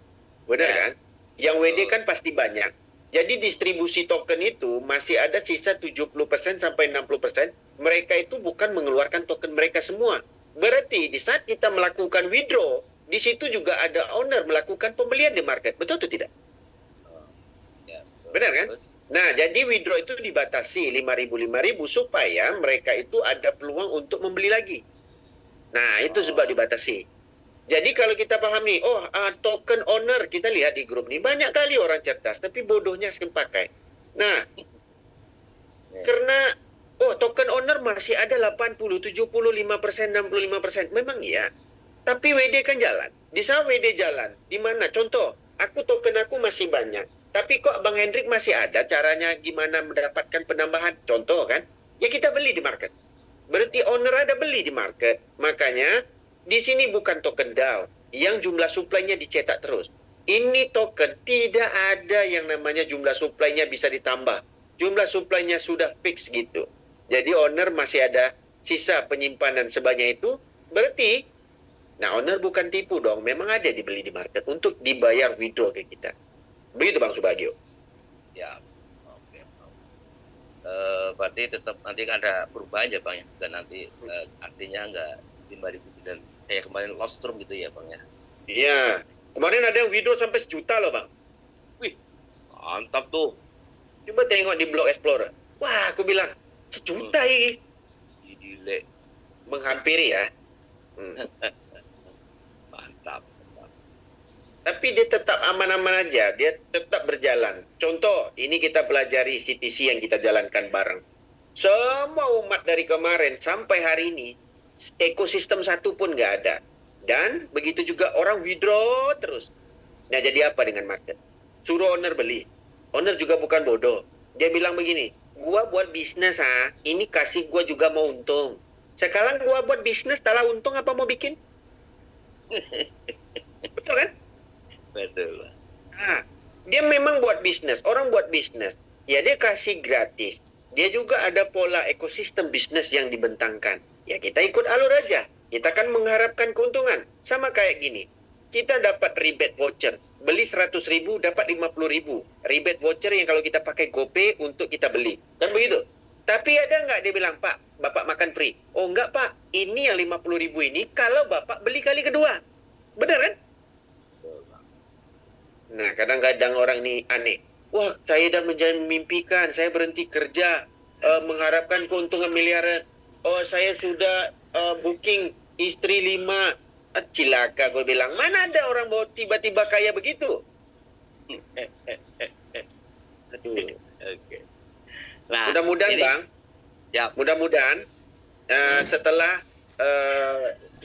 Benar kan? Yang WD kan pasti banyak. Jadi distribusi token itu masih ada sisa 70% sampai 60%. Mereka itu bukan mengeluarkan token mereka semua. Berarti di saat kita melakukan withdraw, di situ juga ada owner melakukan pembelian di market. Betul atau tidak? Benar kan? Nah, jadi withdraw itu dibatasi 5.000 supaya mereka itu ada peluang untuk membeli lagi. Nah, itu sebab dibatasi. Jadi kalau kita pahami, token owner, kita lihat di grup ini, banyak kali orang cerdas, tapi bodohnya sering pakai. Nah, karena, token owner masih ada 80, 75%, 65%. Memang iya. Tapi WD kan jalan. Di saat WD jalan, di mana? Contoh, token aku masih banyak. Tapi kok Bang Hendrik masih ada caranya gimana mendapatkan penambahan? Contoh kan, ya kita beli di market. Berarti owner ada beli di market. Makanya, di sini bukan token DAO yang jumlah supply-nya dicetak terus. Ini token tidak ada yang namanya jumlah supply-nya bisa ditambah. Jumlah supply-nya sudah fix gitu. Jadi owner masih ada sisa penyimpanan sebanyak itu. Berarti, owner bukan tipu dong. Memang ada dibeli di market untuk dibayar withdraw ke kita. Begitu Bang Subagio. Ya, oke. Berarti tetap nanti kan ada perubahan ya, Bang ya. Dan nanti artinya nggak 5.000 bisa kayak kemarin Lostrum gitu ya, Bang ya. Iya. Kemarin ada yang withdraw sampai 1 juta loh, Bang. Wih, mantap tuh. Coba tengok di Block Explorer. Wah, aku bilang 1 juta ini. Gile. Menghampiri ya. Mantap. Tapi dia tetap aman-aman aja. Dia tetap berjalan. Contoh, ini kita pelajari CTC yang kita jalankan bareng. Semua umat dari kemarin sampai hari ini, ekosistem satu pun nggak ada. Dan begitu juga orang withdraw terus. Nah, jadi apa dengan market? Suruh owner beli. Owner juga bukan bodoh. Dia bilang begini, gua buat bisnis ini kasih gua juga mau untung. Sekarang gua buat bisnis, talah untung apa mau bikin? Betul kan? Betul. Nah, dia memang buat bisnis. Orang buat bisnis. Ya dia kasih gratis. Dia juga ada pola ekosistem bisnis yang dibentangkan. Ya kita ikut alur aja. Kita kan mengharapkan keuntungan. Sama kayak gini. Kita dapat rebate voucher. Beli 100.000 dapat 50.000. Rebate voucher yang kalau kita pakai GoPay untuk kita beli. Kan begitu? Tapi ada nggak dia bilang, Pak, Bapak makan free? Oh enggak Pak, ini yang 50.000 ini kalau Bapak beli kali kedua. Benar kan? Nah kadang-kadang orang ini aneh. Wah saya dah memimpikan, saya berhenti kerja. Mengharapkan keuntungan miliaran. Oh saya sudah booking istri 5. Cilaka gue bilang, mana ada orang bawa tiba-tiba kaya begitu? Aduh. Oke. Nah, Mudah-mudahan ini, Bang, ya. mudah-mudahan setelah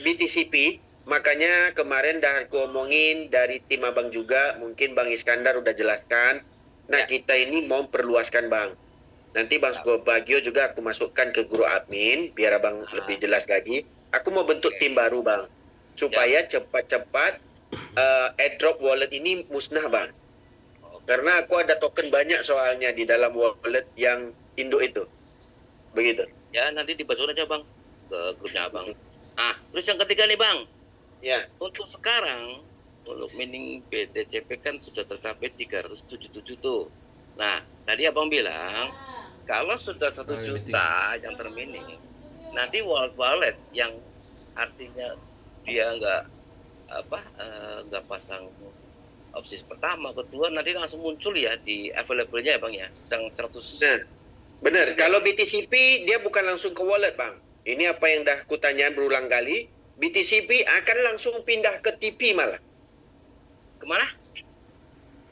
BTCP, makanya kemarin dah aku omongin dari tim abang juga, mungkin Bang Iskandar udah jelaskan. Nah kita ini mau perluaskan Bang. Nanti Bang Subagio juga aku masukkan ke grup admin, biar abang lebih jelas lagi. Aku mau bentuk tim baru Bang, supaya cepat-cepat airdrop wallet ini musnah Bang. Karena aku ada token banyak soalnya di dalam wallet yang induk itu. Begitu. Ya nanti dibasuhin aja Bang ke grupnya Abang. Ah, terus yang ketiga nih Bang. Ya. Untuk sekarang untuk mining BTCP kan sudah tercapai 377 tuh. Nah, tadi Abang bilang kalau sudah 1 juta yang termining, nanti wallet yang artinya dia nggak pasang opsi pertama, kedua, nanti langsung muncul ya di available-nya ya Bang ya, sedang 100. Nah, benar. Kalau BTCP dia bukan langsung ke wallet Bang. Ini apa yang dah kutanyaan berulang kali. BTCP akan langsung pindah ke TP malah. Kemana?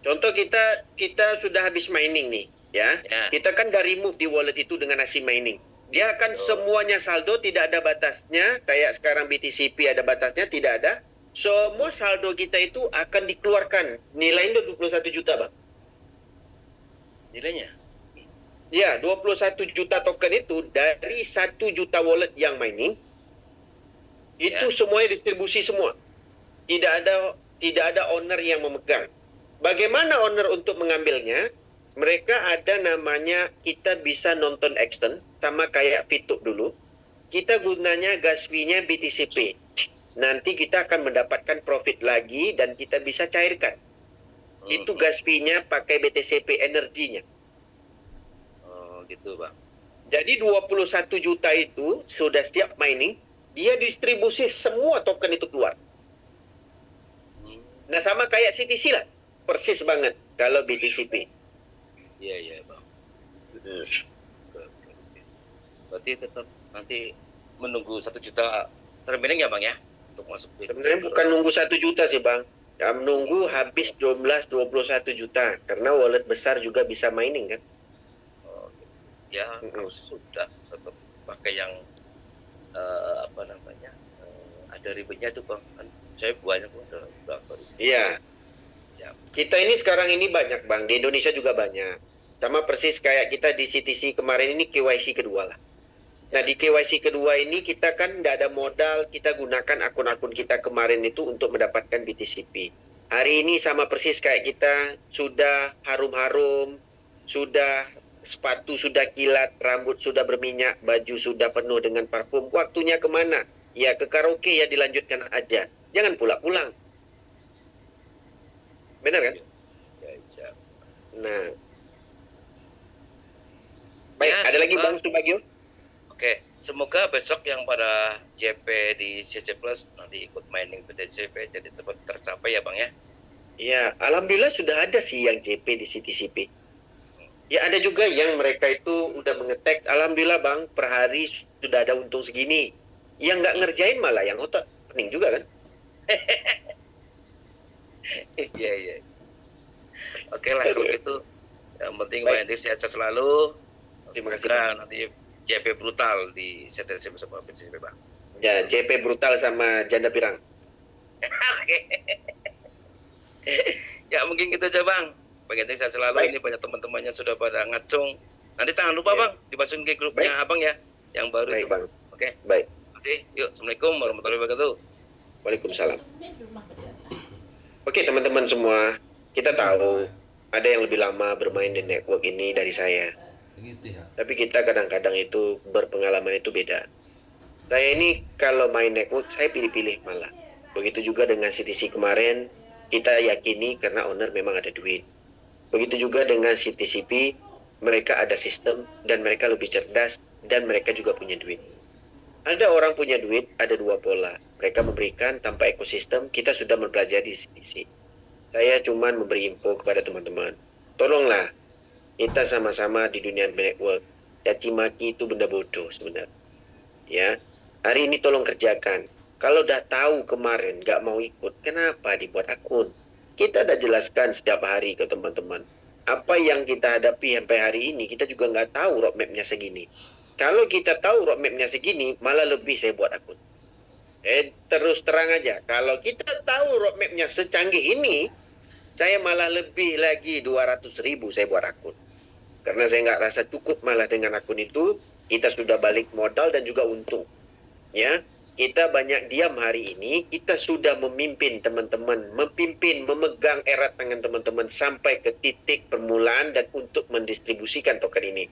Contoh kita sudah habis mining nih, ya. Kita kan dah remove di wallet itu dengan hasil mining. Dia akan semuanya saldo, tidak ada batasnya. Kayak sekarang BTCP ada batasnya, tidak ada. Semua saldo kita itu akan dikeluarkan. Nilainya 21 juta Bang. Nilainya? Ya, 21 juta token itu dari 1 juta wallet yang mining. Itu semuanya distribusi semua. Tidak ada owner yang memegang. Bagaimana owner untuk mengambilnya? Mereka ada namanya, kita bisa nonton extend sama kayak Fitup dulu. Kita gunanya gas fee-nya BTCP. Nanti kita akan mendapatkan profit lagi dan kita bisa cairkan. Itu gas fee-nya pakai BTCP energinya. Oh, gitu Bang. Jadi 21 juta itu sudah siap mining, dia distribusi semua token itu keluar. Nah, sama kayak CTC lah. Persis banget kalau BTCP. Iya Bang. Berarti tetap nanti menunggu 1 juta termining ya Bang ya? Untuk masuk Sebenarnya bukan nunggu 1 juta sih Bang. Ya, menunggu habis 12-21 juta. Karena wallet besar juga bisa mining kan. Oh, ya harus sudah tetap pakai yang ada ribetnya itu Bang. Saya banyak udah berapa. Iya. Ya. Kita ini sekarang ini banyak Bang. Di Indonesia juga banyak. Sama persis kayak kita di CTC kemarin ini KYC kedua lah. Nah di KYC kedua ini kita kan tidak ada modal, kita gunakan akun-akun kita kemarin itu untuk mendapatkan BTCP. Hari ini sama persis kayak kita sudah harum-harum, sudah sepatu sudah kilat, rambut sudah berminyak, baju sudah penuh dengan parfum. Waktunya kemana? Ya ke karaoke ya dilanjutkan aja. Jangan pulang-pulang. Benar kan? Ya. Nah. Baik, Ya, ada lagi Bang Subagio? Oke, semoga besok yang pada JP di CC Plus nanti ikut mining BTCP jadi tempat tercapai ya Bang ya. Ya, alhamdulillah sudah ada sih yang JP di CTCP. Ya ada juga yang mereka itu udah mengetek, alhamdulillah Bang, per hari sudah ada untung segini. Yang nggak ngerjain malah yang otak pening juga kan? Iya. Oke lah kalau gitu. Yang penting Bang Hendrik sehat selalu. Terima kasih. Semoga nanti JP brutal di CTC bersama BTCP Bang. Ya, JP brutal sama janda pirang. Oke. Ya mungkin gitu aja Bang. Bang Hendrik sehat selalu. Baik. Ini banyak teman-temannya sudah pada ngacung. Nanti jangan lupa Bang dimasukin ke grupnya Baik. Abang ya, yang baru Baik itu. Bang. Oke. Baik. Terima kasih. Yuk, Assalamualaikum warahmatullahi wabarakatuh. Waalaikumsalam. Oke teman-teman semua, kita tahu ada yang lebih lama bermain di network ini dari saya. Gitu ya. Tapi kita kadang-kadang itu berpengalaman itu beda. Saya ini kalau main network saya pilih-pilih malah. Begitu juga dengan CTC kemarin, kita yakini karena owner memang ada duit. Begitu juga dengan CTCP, mereka ada sistem dan mereka lebih cerdas dan mereka juga punya duit. Ada orang punya duit, ada dua pola. Mereka memberikan tanpa ekosistem, kita sudah mempelajari CTC. Saya cuma memberi info kepada teman-teman. Tolonglah, kita sama-sama di dunia network. Caci maki itu benda bodoh sebenarnya. Ya, hari ini tolong kerjakan. Kalau udah tahu kemarin nggak mau ikut, kenapa dibuat akun? Kita udah jelaskan setiap hari ke teman-teman. Apa yang kita hadapi sampai hari ini, kita juga nggak tahu roadmap-nya segini. Kalau kita tahu roadmap-nya segini, malah lebih saya buat akun. Terus terang aja, kalau kita tahu roadmap-nya secanggih ini, saya malah lebih lagi 200.000 saya buat akun. Karena saya nggak rasa cukup malah dengan akun itu, kita sudah balik modal dan juga untung. Ya, kita banyak diam hari ini, kita sudah memimpin teman-teman, memegang erat tangan teman-teman sampai ke titik permulaan dan untuk mendistribusikan token ini.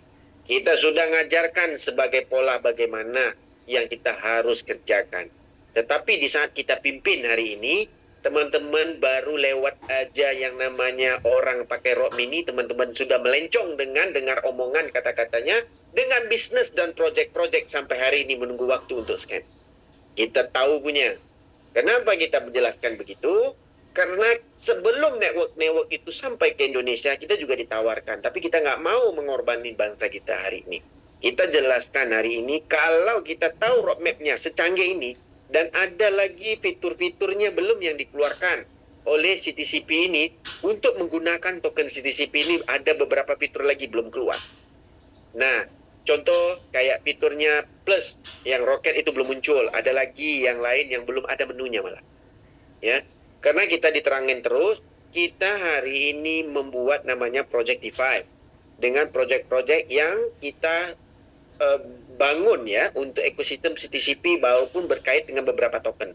Kita sudah ngajarkan sebagai pola bagaimana yang kita harus kerjakan. Tetapi di saat kita pimpin hari ini, teman-teman baru lewat aja yang namanya orang pakai rok mini, teman-teman sudah melencong dengan dengar omongan kata-katanya, dengan bisnis dan projek-projek sampai hari ini menunggu waktu untuk scan. Kita tahu punya. Kenapa kita menjelaskan begitu? Karena sebelum network itu sampai ke Indonesia, kita juga ditawarkan. Tapi kita nggak mau mengorbankan bangsa kita hari ini. Kita jelaskan hari ini, kalau kita tahu roadmap-nya secanggih ini, dan ada lagi fitur-fiturnya belum yang dikeluarkan oleh CTCP ini, untuk menggunakan token CTCP ini ada beberapa fitur lagi belum keluar. Nah, contoh kayak fiturnya plus yang roket itu belum muncul, ada lagi yang lain yang belum ada menunya malah. Ya, karena kita diterangin terus, kita hari ini membuat namanya Project D5 dengan project-project yang kita bangun ya untuk ekosistem CTCP walaupun berkait dengan beberapa token.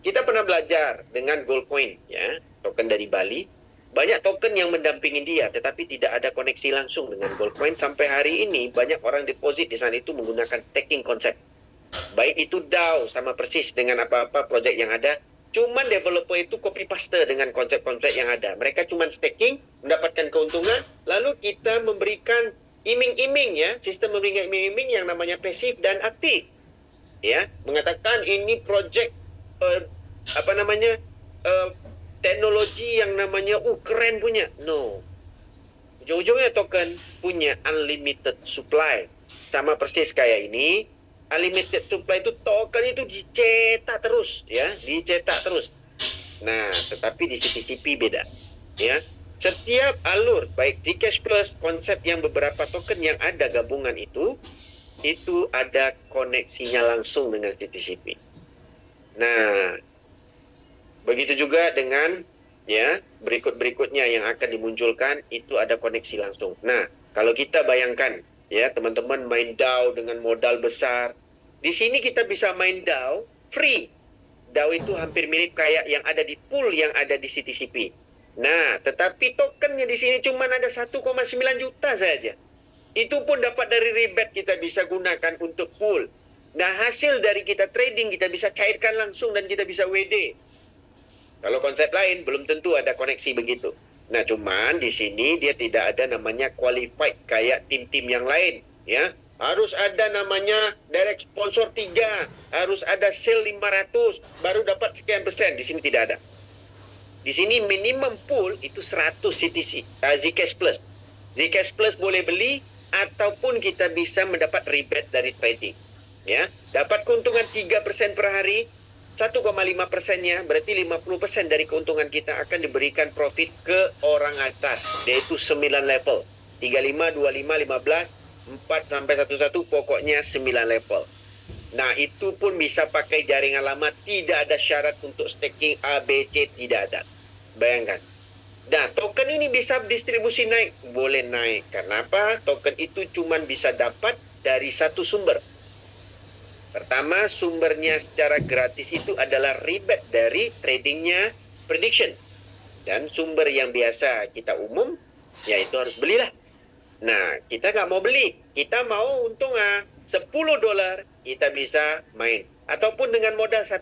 Kita pernah belajar dengan Goldcoin ya, token dari Bali. Banyak token yang mendampingi dia tetapi tidak ada koneksi langsung dengan Goldcoin. Sampai hari ini banyak orang deposit di sana itu menggunakan staking konsep. Baik itu DAO sama persis dengan apa-apa project yang ada. Cuman developer itu copy paste dengan konsep-konsep yang ada. Mereka cuman staking, mendapatkan keuntungan, lalu kita memberikan iming-iming ya, sistem memberikan iming-iming yang namanya pasif dan aktif. Ya, mengatakan ini project teknologi yang namanya keren punya. No. Ujung-ujungnya token punya unlimited supply. Sama persis kayak ini. Unlimited supply itu token itu dicetak terus ya, dicetak terus. Nah, tetapi di CTCP beda. Ya. Setiap alur baik Zcash Plus, konsep yang beberapa token yang ada gabungan itu ada koneksinya langsung dengan CTCP. Nah, begitu juga dengan ya berikut-berikutnya yang akan dimunculkan itu ada koneksi langsung. Nah, kalau kita bayangkan ya teman-teman main DAO dengan modal besar, di sini kita bisa main DAO free. DAO itu hampir mirip kayak yang ada di pool yang ada di CTCP. Nah, tetapi tokennya di sini cuma ada 1,9 juta saja. Itu pun dapat dari rebate kita bisa gunakan untuk pool. Nah, hasil dari kita trading kita bisa cairkan langsung dan kita bisa WD. Kalau konsep lain belum tentu ada koneksi begitu. Nah, cuman di sini dia tidak ada namanya qualified kayak tim-tim yang lain, ya. Harus ada namanya direct sponsor 3, harus ada sale 500 baru dapat sekian persen. Di sini tidak ada. Di sini minimum pool itu 100 CTC, Zcash Plus. Zcash Plus boleh beli ataupun kita bisa mendapat rebate dari trading. Ya, dapat keuntungan 3% per hari, 1,5%-nya berarti 50% dari keuntungan kita akan diberikan profit ke orang atas, yaitu 9 level. 35, 25, 15, 4 sampai 11 pokoknya 9 level. Nah, itu pun bisa pakai jaringan lama, tidak ada syarat untuk staking A, B, C, tidak ada. Bayangkan. Nah, token ini bisa distribusi naik. Boleh naik. Kenapa? Token itu cuma bisa dapat dari satu sumber. Pertama, sumbernya secara gratis itu adalah rebate dari tradingnya prediction. Dan sumber yang biasa kita umum, yaitu harus belilah. Nah, kita nggak mau beli. Kita mau untung $10, kita bisa main. Ataupun dengan modal $1,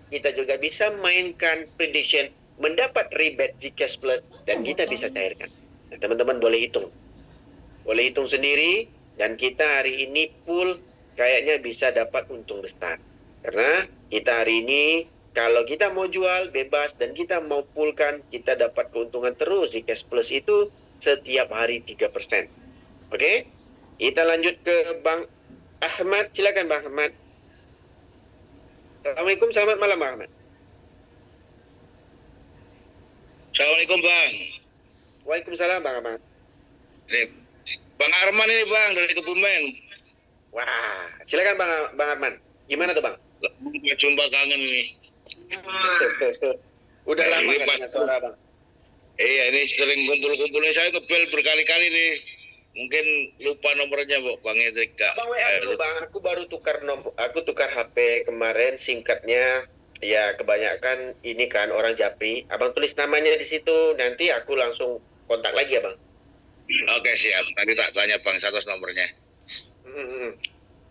kita juga bisa mainkan prediction, mendapat rebate Zcash Plus, dan kita bisa cairkan. Nah, teman-teman boleh hitung. Boleh hitung sendiri, dan kita hari ini full kayaknya bisa dapat untung besar. Karena kita hari ini, kalau kita mau jual bebas, dan kita mau fullkan, kita dapat keuntungan terus. Zcash Plus itu setiap hari 3%. Oke? Kita lanjut ke Bang Ahmad. Silakan Bang Ahmad. Assalamualaikum, selamat malam Bang Ahmad. Assalamualaikum Bang. Waalaikumsalam Bang Ahmad. Ini Bang Arman ini Bang dari Kebumen. Wah, silakan Bang Arman. Gimana tuh Bang? Jumpa kangen nih. Udah lama Ini nggak dengar suara Bang. Iya, ini sering kumpul-kumpulnya saya ngebel berkali-kali nih. Mungkin lupa nomornya Bang Hendrik Kak. Bang WA dulu Bang, aku baru tukar HP kemarin, SIM-cardnya. Ya kebanyakan ini kan orang Japri. Abang tulis namanya di situ, nanti aku langsung kontak lagi ya Bang. Oke siap, nanti tak tanya Bang status nomornya.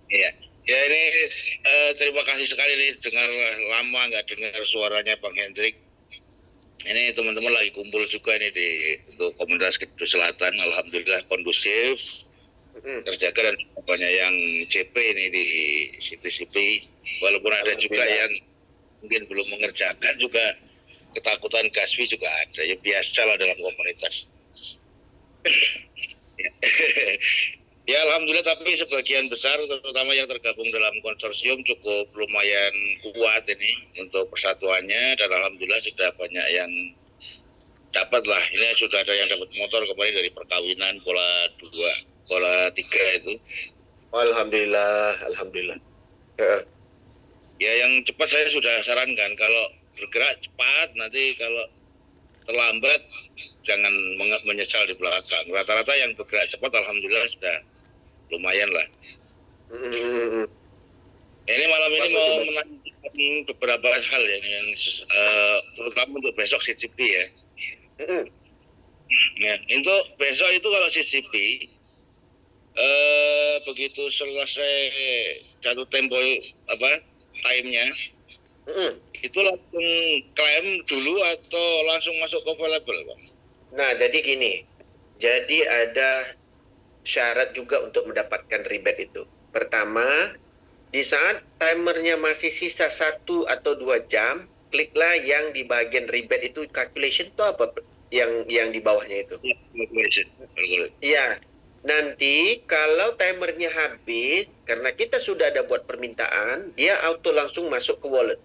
Iya. Ya ini terima kasih sekali nih, dengar lama nggak dengar suaranya Bang Hendrik. Ini teman-teman lagi kumpul juga nih untuk komunitas Kedua Selatan. Alhamdulillah kondusif, terjaga, dan banyak yang CP ini di CP. Walaupun ada juga yang mungkin belum mengerjakan juga, ketakutan gaswi juga ada. Ya biasa lah dalam komunitas. Ya alhamdulillah, tapi sebagian besar terutama yang tergabung dalam konsorsium cukup lumayan kuat ini untuk persatuannya, dan alhamdulillah sudah banyak yang dapat lah. Ini sudah ada yang dapat motor kemarin dari perkawinan pola 2, pola 3 itu. Alhamdulillah, alhamdulillah. Ya yang cepat saya sudah sarankan, kalau bergerak cepat, nanti kalau terlambat jangan menyesal di belakang. Rata-rata yang bergerak cepat alhamdulillah sudah lumayan lah. Ini malam ini mau menanyakan beberapa hal ya, yang terutama untuk besok CCP ya. Ya, untuk besok itu kalau CCP begitu selesai jatuh tempo time-nya, itu langsung klaim dulu atau langsung masuk ke available, Bang? Nah, jadi gini. Jadi ada syarat juga untuk mendapatkan rebate itu. Pertama, di saat timernya masih sisa 1 atau 2 jam, kliklah yang di bagian rebate itu, calculation itu apa yang di bawahnya itu. Iya. Nanti kalau timernya habis, karena kita sudah ada buat permintaan, dia auto langsung masuk ke wallet.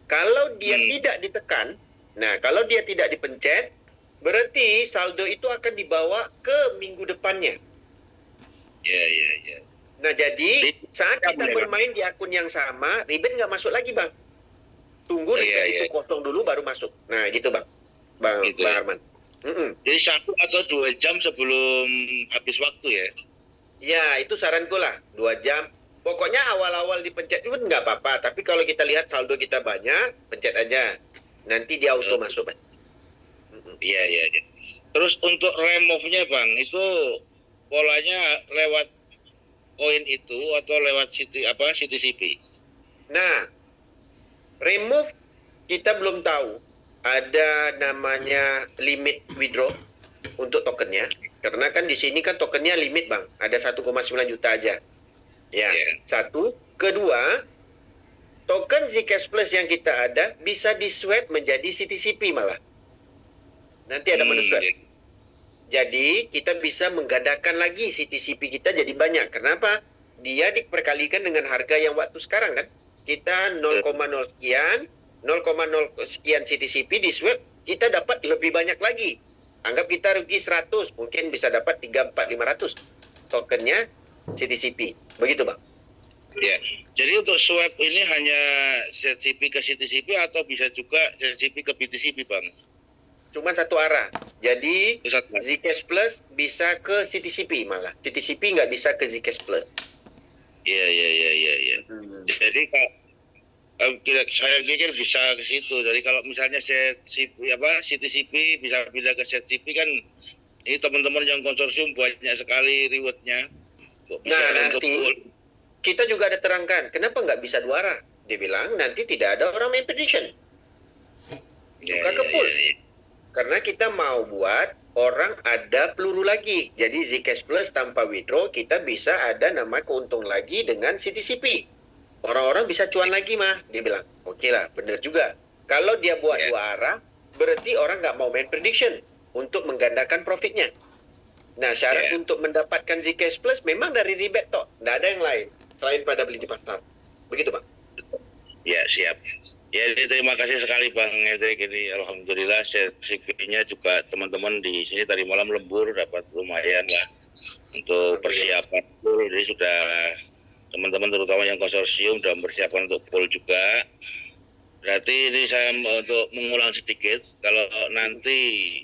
Kalau dia tidak ditekan, nah kalau dia tidak dipencet, berarti saldo itu akan dibawa ke minggu depannya. Ya. Nah, jadi saat kita bermain di akun yang sama, rebate nggak masuk lagi, Bang. Tunggu rebate itu kosong dulu baru masuk. Nah, gitu, Bang. Bang Arman. Jadi 1 atau 2 jam sebelum habis waktu ya? Ya, itu saranku lah. 2 jam. Pokoknya awal-awal dipencet itu nggak apa-apa. Tapi kalau kita lihat saldo kita banyak, pencet aja. Nanti dia auto masuk, Bang. Iya. Terus untuk remove-nya, Bang, itu polanya lewat koin itu atau lewat CTCP? Nah, remove kita belum tahu. Ada namanya limit withdraw untuk tokennya. Karena kan di sini kan tokennya limit, Bang. Ada 1,9 juta aja. Ya, satu. Kedua, token Zcash Plus yang kita ada bisa di-swap menjadi CTCP malah. Nanti ada menu swap. Jadi, kita bisa menggandakan lagi CTCP kita jadi banyak. Kenapa? Dia diperkalikan dengan harga yang waktu sekarang kan. Kita 0,0 sekian, 0,0 sekian CTCP di swap, kita dapat lebih banyak lagi. Anggap kita rugi 100, mungkin bisa dapat 3, 4, 500 tokennya CTCP. Begitu, Bang. Ya. Jadi untuk swap ini hanya CTCP ke CTCP atau bisa juga CTCP ke BTCP, Bang? Cuma satu arah. Jadi Zcash Plus bisa ke CTCP malah. CTCP nggak bisa ke Zcash Plus. Iya. Jadi saya pikir bisa ke situ. Jadi kalau misalnya CTCP bisa pindah ke CTCP kan, ini teman-teman yang konsorsium banyak sekali rewardnya. Nah, nanti kita juga ada terangkan kenapa nggak bisa 2 arah. Dia bilang nanti tidak ada orang main prediction. Suka ke pool. Karena kita mau buat orang ada peluru lagi. Jadi Zcash Plus tanpa withdraw kita bisa ada nama keuntung lagi dengan CTCP. Orang-orang bisa cuan lagi mah. Dia bilang, oke lah, benar juga. Kalau dia buat 2 arah, berarti orang nggak mau main prediction untuk menggandakan profitnya. Nah, syarat untuk mendapatkan Zcash Plus memang dari rebate toh. Nggak ada yang lain selain pada beli di pasar. Begitu, Bang. Ya, siap. Ya, ini terima kasih sekali Bang Hendrik. Ini alhamdulillah CCP-nya juga teman-teman di sini tadi malam lembur dapat lumayan lah untuk persiapan pool. Jadi sudah teman-teman terutama yang konsorsium sudah mempersiapkan untuk pool juga. Berarti ini saya untuk mengulang sedikit, kalau nanti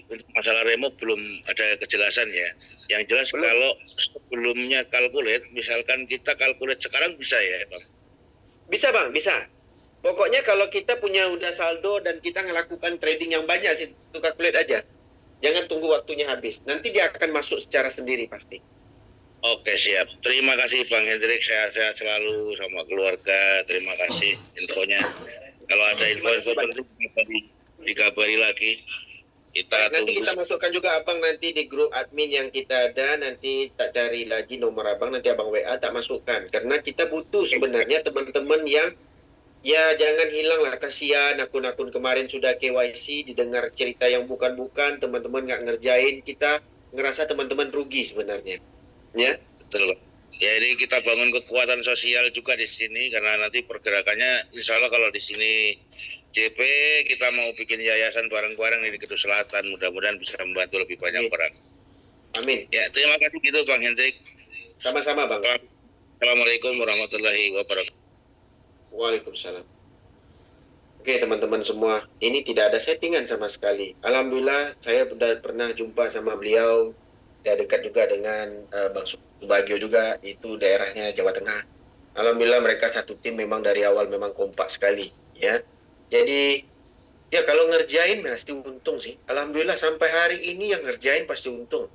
untuk masalah remo belum ada kejelasan ya. Yang jelas kalau sebelumnya kalkulat, misalkan kita kalkulat sekarang bisa ya Bang? Bisa Bang, bisa. Pokoknya kalau kita punya udah saldo dan kita melakukan trading yang banyak sih, itu kalkulat aja. Jangan tunggu waktunya habis. Nanti dia akan masuk secara sendiri pasti. Oke, siap. Terima kasih Bang Hendrik, sehat-sehat selalu sama keluarga. Terima kasih infonya. Kalau ada info-info penting dikabari lagi. Kita Nanti tunggu. kita masukkan juga abang nanti di grup admin yang kita ada, nanti tak cari lagi nomor abang, nanti abang WA tak masukkan. Karena kita butuh sebenarnya teman-teman yang ya jangan hilang lah, kasihan akun-akun kemarin sudah KYC, didengar cerita yang bukan-bukan, teman-teman nggak ngerjain, kita ngerasa teman-teman rugi sebenarnya. Ya, Betul. Ya ini kita bangun kekuatan sosial juga di sini karena nanti pergerakannya insya Allah kalau di sini JP kita mau bikin yayasan bareng-bareng di Kedua Selatan, mudah-mudahan bisa membantu lebih banyak Amin. orang. Amin. Ya terima kasih gitu Bang Hendrik. Sama-sama bang. Assalamualaikum warahmatullahi wabarakatuh. Waalaikumsalam. Oke teman-teman semua, ini tidak ada settingan sama sekali. Alhamdulillah saya sudah pernah jumpa sama beliau, saya dekat juga dengan Bang Subagio juga, itu daerahnya Jawa Tengah. Alhamdulillah mereka satu tim, memang dari awal memang kompak sekali, ya. Jadi ya kalau ngerjain pasti untung sih. Alhamdulillah sampai hari ini yang ngerjain pasti untung.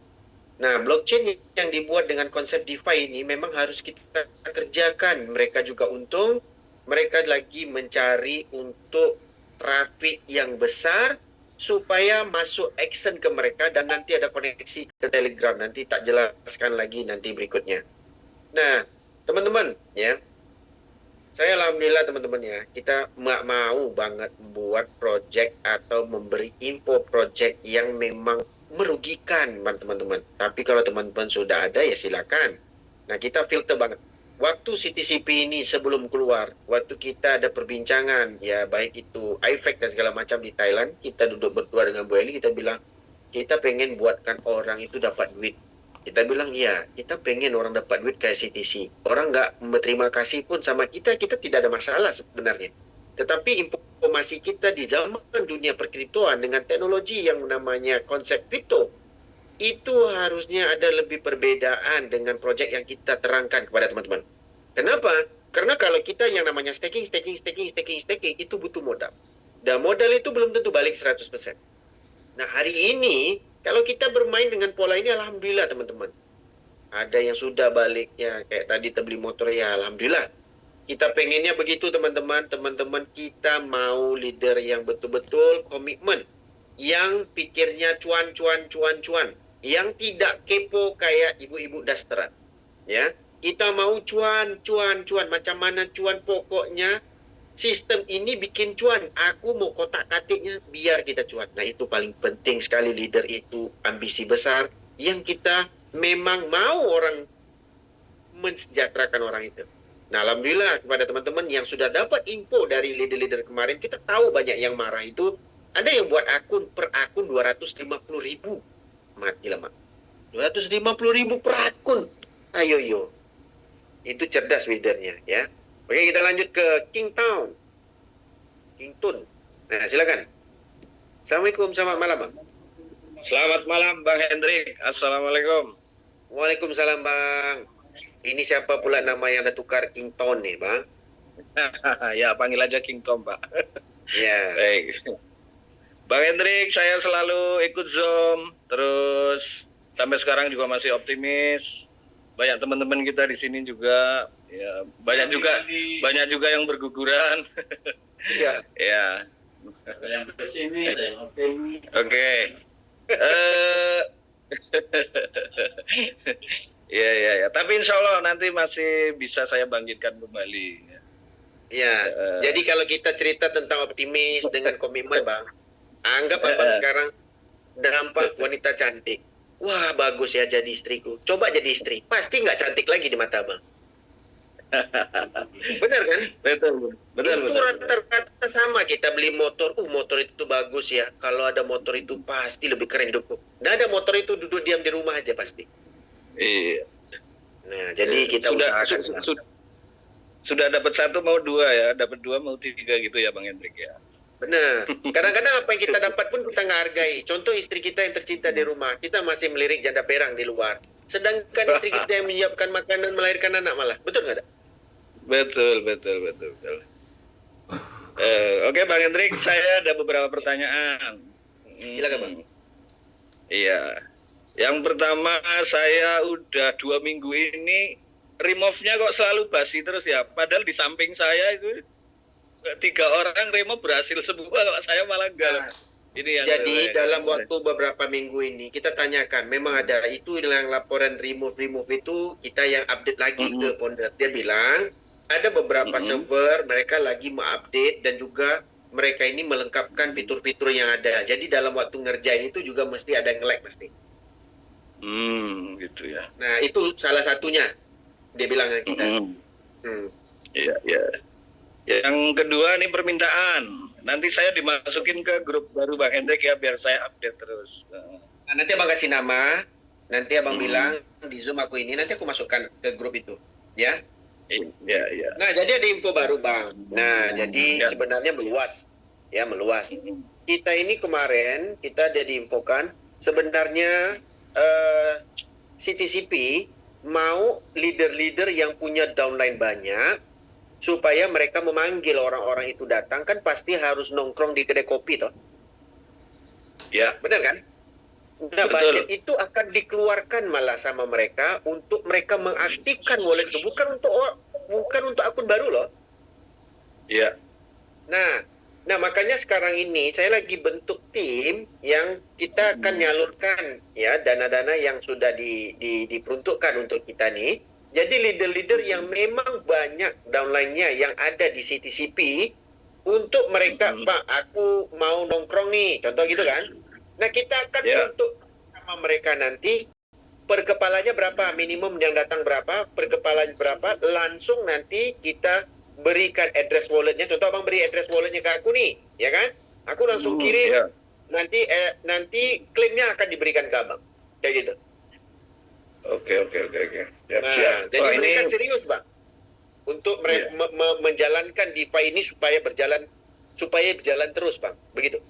Nah, blockchain yang dibuat dengan konsep DeFi ini memang harus kita kerjakan. Mereka juga untung, mereka lagi mencari untuk traffic yang besar supaya masuk action ke mereka dan nanti ada koneksi ke Telegram. Nanti tak jelaskan lagi nanti berikutnya. Nah, teman-teman ya, saya alhamdulillah teman-teman ya, kita mau banget buat project atau memberi info project yang memang merugikan teman-teman. Tapi kalau teman-teman sudah ada ya silakan. Nah kita filter banget. Waktu CTCP ini sebelum keluar, waktu kita ada perbincangan ya baik itu IFAC dan segala macam di Thailand, kita duduk berdua dengan Bu Eli, kita bilang kita pengen buatkan orang itu dapat duit. Kita bilang ya, kita pengen orang dapat duit kayak CTC. Orang nggak berterima kasih pun sama kita, kita tidak ada masalah sebenarnya. Tetapi informasi kita di zaman dunia perkriptoan dengan teknologi yang namanya konsep kripto, itu harusnya ada lebih perbedaan dengan proyek yang kita terangkan kepada teman-teman. Kenapa? Karena kalau kita yang namanya staking, itu butuh modal. Dan modal itu belum tentu balik 100%. Nah hari ini, kalau kita bermain dengan pola ini, alhamdulillah teman-teman. Ada yang sudah baliknya, kayak tadi terbeli motor ya, alhamdulillah. Kita pengennya begitu teman-teman. Teman-teman kita mau leader yang betul-betul komitmen. Yang pikirnya cuan. Yang tidak kepo kayak ibu-ibu dasteran. Ya, kita mau cuan. Macam mana cuan? Pokoknya sistem ini bikin cuan. Aku mau kotak-katiknya biar kita cuan. Nah itu paling penting sekali, leader itu ambisi besar. Yang kita memang mau orang mensejahterakan orang itu. Nah alhamdulillah kepada teman-teman yang sudah dapat info dari leader-leader kemarin, kita tahu banyak yang marah itu. Ada yang buat akun per akun 250.000. Matilah mak. 250.000 per akun. Ayo yo. Itu cerdas leadernya ya. Oke kita lanjut ke Kingtun. Nah silakan. Assalamualaikum, selamat malam bang. Selamat malam Bang Hendrik. Assalamualaikum. Waalaikumsalam bang. Ini siapa pula nama yang ada tukar Kingtun nih bang? Ya panggil aja King Tom Pak. Ya. Baik. Bang Hendrik, saya selalu ikut Zoom, terus sampai sekarang juga masih optimis. Banyak teman-teman kita di sini juga, ya banyak juga yang berguguran. Ya. Ya. Yang kesini, yang optimis. Oke. Ya. Tapi insya Allah nanti masih bisa saya bangkitkan kembali. Ya. Jadi kalau kita cerita tentang optimis dengan komitmen bang, anggap abang sekarang nampak wanita cantik. Wah bagus ya jadi istriku. Coba jadi istri, pasti nggak cantik lagi di mata abang. Benar kan? Betul. Itu rata-rata sama, kita beli motor. Motor itu bagus ya. Kalau ada motor itu pasti lebih keren hidupku. Nggak ada motor itu duduk diam di rumah aja pasti. Iya. Nah jadi kita sudah dapat satu mau dua ya, dapat dua mau tiga gitu ya Bang Hendrik ya. Benar. Kadang-kadang apa yang kita dapat pun kita nggak hargai. Contoh istri kita yang tercinta di rumah, kita masih melirik janda perang di luar. Sedangkan istri kita yang menyiapkan makanan, melahirkan anak malah. Betul nggak ada? Betul. Oke Bang Hendrik, saya ada beberapa pertanyaan. Silakan Bang. Iya. Yang pertama, saya udah 2 minggu ini remove-nya kok selalu basi terus ya. Padahal di samping saya itu 3 orang Remo berhasil semua, kalau saya malah enggak. Ini yang Jadi dalam waktu beberapa minggu ini kita tanyakan, memang ada itu yang laporan remove itu kita yang update lagi ke Ponder. Dia bilang ada beberapa server mereka lagi mengupdate dan juga mereka ini melengkapkan fitur-fitur yang ada. Jadi dalam waktu ngerjain itu juga mesti ada nge-lag pasti. Gitu ya. Nah itu salah satunya dia bilang ke kita. Iya, iya. Yang kedua nih permintaan. Nanti saya dimasukin ke grup baru Bang Hendrik ya, biar saya update terus. Nah, nanti abang kasih nama, nanti abang bilang di Zoom aku ini, nanti aku masukkan ke grup itu, ya. Iya, iya. Nah, jadi ada info baru bang. Nah, jadi sebenarnya meluas, ya meluas. Kita ini kemarin kita ada diinfokan sebenarnya CTCP mau leader-leader yang punya downline banyak supaya mereka memanggil orang-orang itu datang, kan pasti harus nongkrong di kedai kopi toh. Ya, benar kan? Nah, budget itu akan dikeluarkan malah sama mereka untuk mereka mengaktifkan wallet itu, bukan untuk akun baru loh. Iya. Nah makanya sekarang ini saya lagi bentuk tim yang kita akan nyalurkan ya dana-dana yang sudah diperuntukkan untuk kita nih. Jadi leader-leader yang memang banyak downline-nya yang ada di CTCP untuk mereka, Pak, aku mau nongkrong nih, contoh gitu kan. Nah, kita akan untuk sama mereka nanti per kepalanya berapa, minimum yang datang berapa, per kepalanya berapa, langsung nanti kita berikan address walletnya. Contoh abang beri address walletnya ke aku nih, ya kan? Aku langsung kirim, nanti klaimnya akan diberikan ke abang, kayak gitu. Oke. Nah, jadi mereka serius bang untuk menjalankan DeFi ini supaya berjalan terus bang, begitu.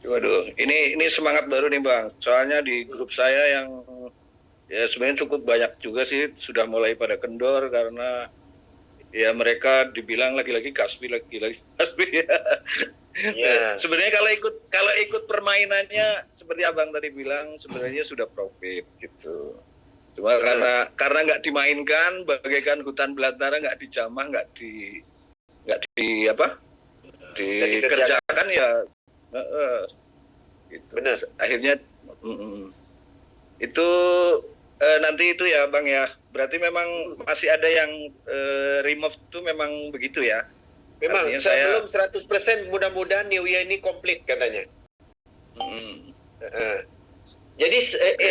Waduh, ini semangat baru nih bang. Soalnya di grup saya yang ya sebenarnya cukup banyak juga sih sudah mulai pada kendor karena ya mereka dibilang lagi-lagi Kaspi ya. Yeah. Sebenarnya kalau ikut permainannya seperti abang tadi bilang sebenarnya sudah profit gitu. Cuma karena nggak dimainkan bagaikan hutan belantara, nggak dijamah, nggak dikerjakan ya. Gitu. Benar. Akhirnya itu nanti itu ya bang ya. Berarti memang masih ada yang remove itu memang begitu ya. Memang artinya sebelum 100% mudah-mudahan New Year ini komplit katanya. Jadi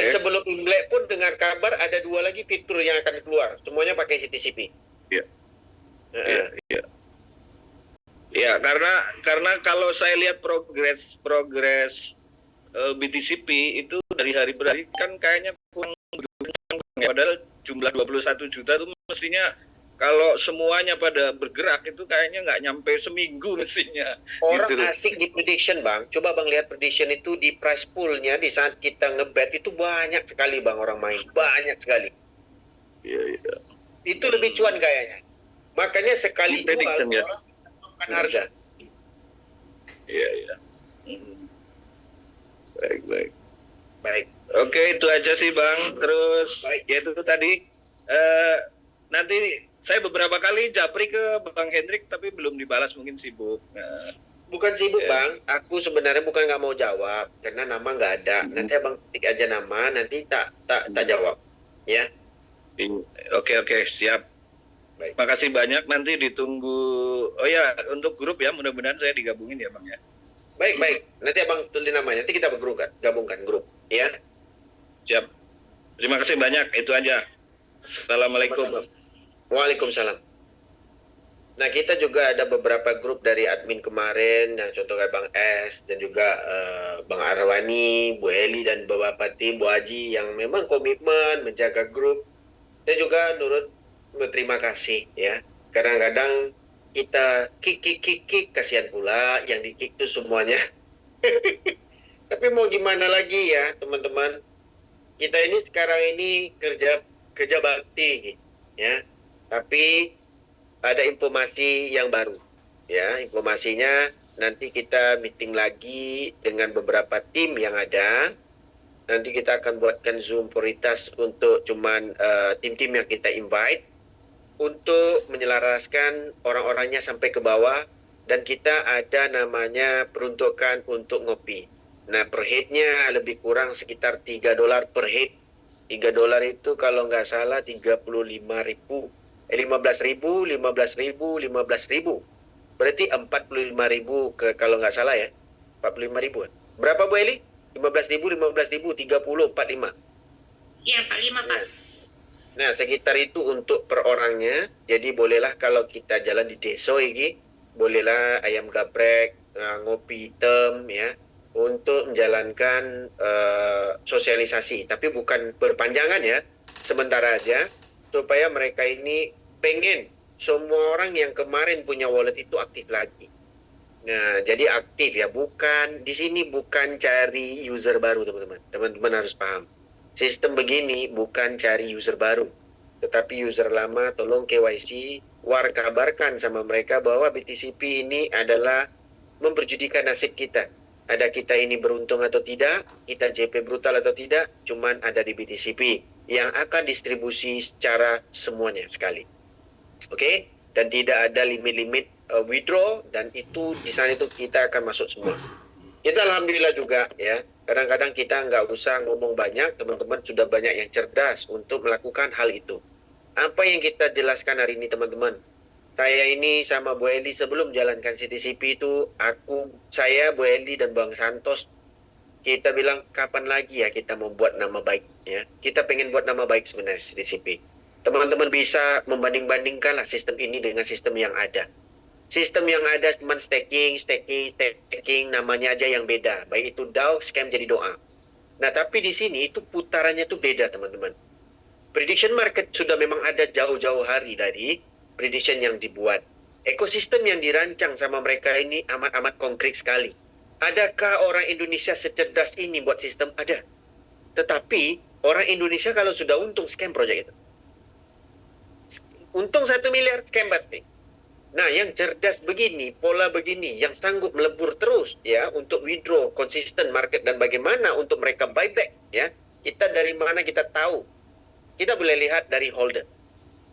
sebelum Imlek pun dengar kabar ada 2 lagi fitur yang akan keluar. Semuanya pakai CTCP. Iya. Iya. Ya, karena kalau saya lihat progres BTCP itu dari hari berhari kan kayaknya kurang berguncang. Padahal jumlah 21 juta itu mestinya kalau semuanya pada bergerak itu kayaknya nggak nyampe seminggu mestinya. Orang gitu. asik di prediction bang. Coba bang lihat prediction itu di price poolnya di saat kita ngebet itu banyak sekali bang orang main. Banyak sekali. Iya. Itu lebih cuan kayaknya. Makanya sekali prediction ya. Orang menentukan harga. Iya. Baik. Oke, itu aja sih bang. Terus ya itu tadi nanti saya beberapa kali japri ke Bang Hendrik tapi belum dibalas, mungkin sibuk. Bukan sibuk bang, aku sebenarnya bukan nggak mau jawab karena nama nggak ada. Nanti abang ketik aja nama, nanti tak jawab, ya. Oke, siap. Baik. Makasih banyak, nanti ditunggu. Oh ya, untuk grup ya, mudah-mudahan saya digabungin ya bang ya. Baik. Nanti abang tulis namanya, nanti kita gabungkan grup, ya. Siap. Terima kasih banyak, itu aja. Assalamualaikum. Waalaikumsalam. Nah, kita juga ada beberapa grup dari admin kemarin, yang contoh kayak Bang S dan juga Bang Arwani, Bu Eli dan beberapa tim, Bu Haji yang memang komitmen menjaga grup. Saya juga nurut berterima kasih ya. Kadang-kadang kita kick, kasihan pula yang di kick itu semuanya. Tapi mau gimana lagi ya, teman-teman? Kita ini sekarang ini kerja bakti ya. Tapi ada informasi yang baru, ya. Informasinya nanti kita meeting lagi dengan beberapa tim yang ada. Nanti kita akan buatkan Zoom prioritas untuk cuman tim-tim yang kita invite untuk menyelaraskan orang-orangnya sampai ke bawah, dan kita ada namanya peruntukan untuk ngopi. Nah, per headnya lebih kurang sekitar $3 per head. $3 itu kalau nggak salah 35.000, 15.000, 15.000, 15.000. Berarti 45.000 kalau nggak salah ya. 45.000. Berapa Bu Eli? 15.000, 15.000, 30, 45. Iya, 45 Pak. Nah, sekitar itu untuk per orangnya. Jadi bolehlah kalau kita jalan di desa ini, bolehlah ayam geprek, ngopi hitam ya, untuk menjalankan sosialisasi. Tapi bukan berpanjangan ya, sementara aja supaya mereka ini pengen semua orang yang kemarin punya wallet itu aktif lagi. Nah, jadi aktif ya, bukan di sini bukan cari user baru teman-teman. Teman-teman harus paham. Sistem begini bukan cari user baru, tetapi user lama tolong KYC, kabarkan sama mereka bahwa BTCP ini adalah memperjudikan nasib kita. Ada kita ini beruntung atau tidak, kita JP brutal atau tidak, cuman ada di BTCP yang akan distribusi secara semuanya sekali. Oke? Dan tidak ada limit-limit withdraw, dan itu di sana itu kita akan masuk semua. Kita alhamdulillah juga ya, kadang-kadang kita nggak usah ngomong banyak, teman-teman sudah banyak yang cerdas untuk melakukan hal itu. Apa yang kita jelaskan hari ini teman-teman? Saya ini sama Bu Eli sebelum jalankan CTCP itu, saya, Bu Eli dan Bang Santos, kita bilang kapan lagi ya kita membuat nama baik ya. Kita pengen buat nama baik sebenarnya CTCP. Teman-teman bisa membanding-bandingkan lah sistem ini dengan sistem yang ada. Sistem yang ada cuma staking, namanya aja yang beda. Baik itu DAO, scam jadi doa. Nah, tapi di sini itu putarannya tuh beda, teman-teman. Prediction market sudah memang ada jauh-jauh hari dari prediction yang dibuat. Ekosistem yang dirancang sama mereka ini amat-amat konkret sekali. Adakah orang Indonesia secerdas ini buat sistem? Ada. Tetapi orang Indonesia kalau sudah untung scam project itu. Untung 1 miliar, scam pasti. Nah, yang cerdas begini, pola begini, yang sanggup melebur terus ya untuk withdraw konsisten market dan bagaimana untuk mereka buyback ya. Kita dari mana kita tahu? Kita boleh lihat dari holder.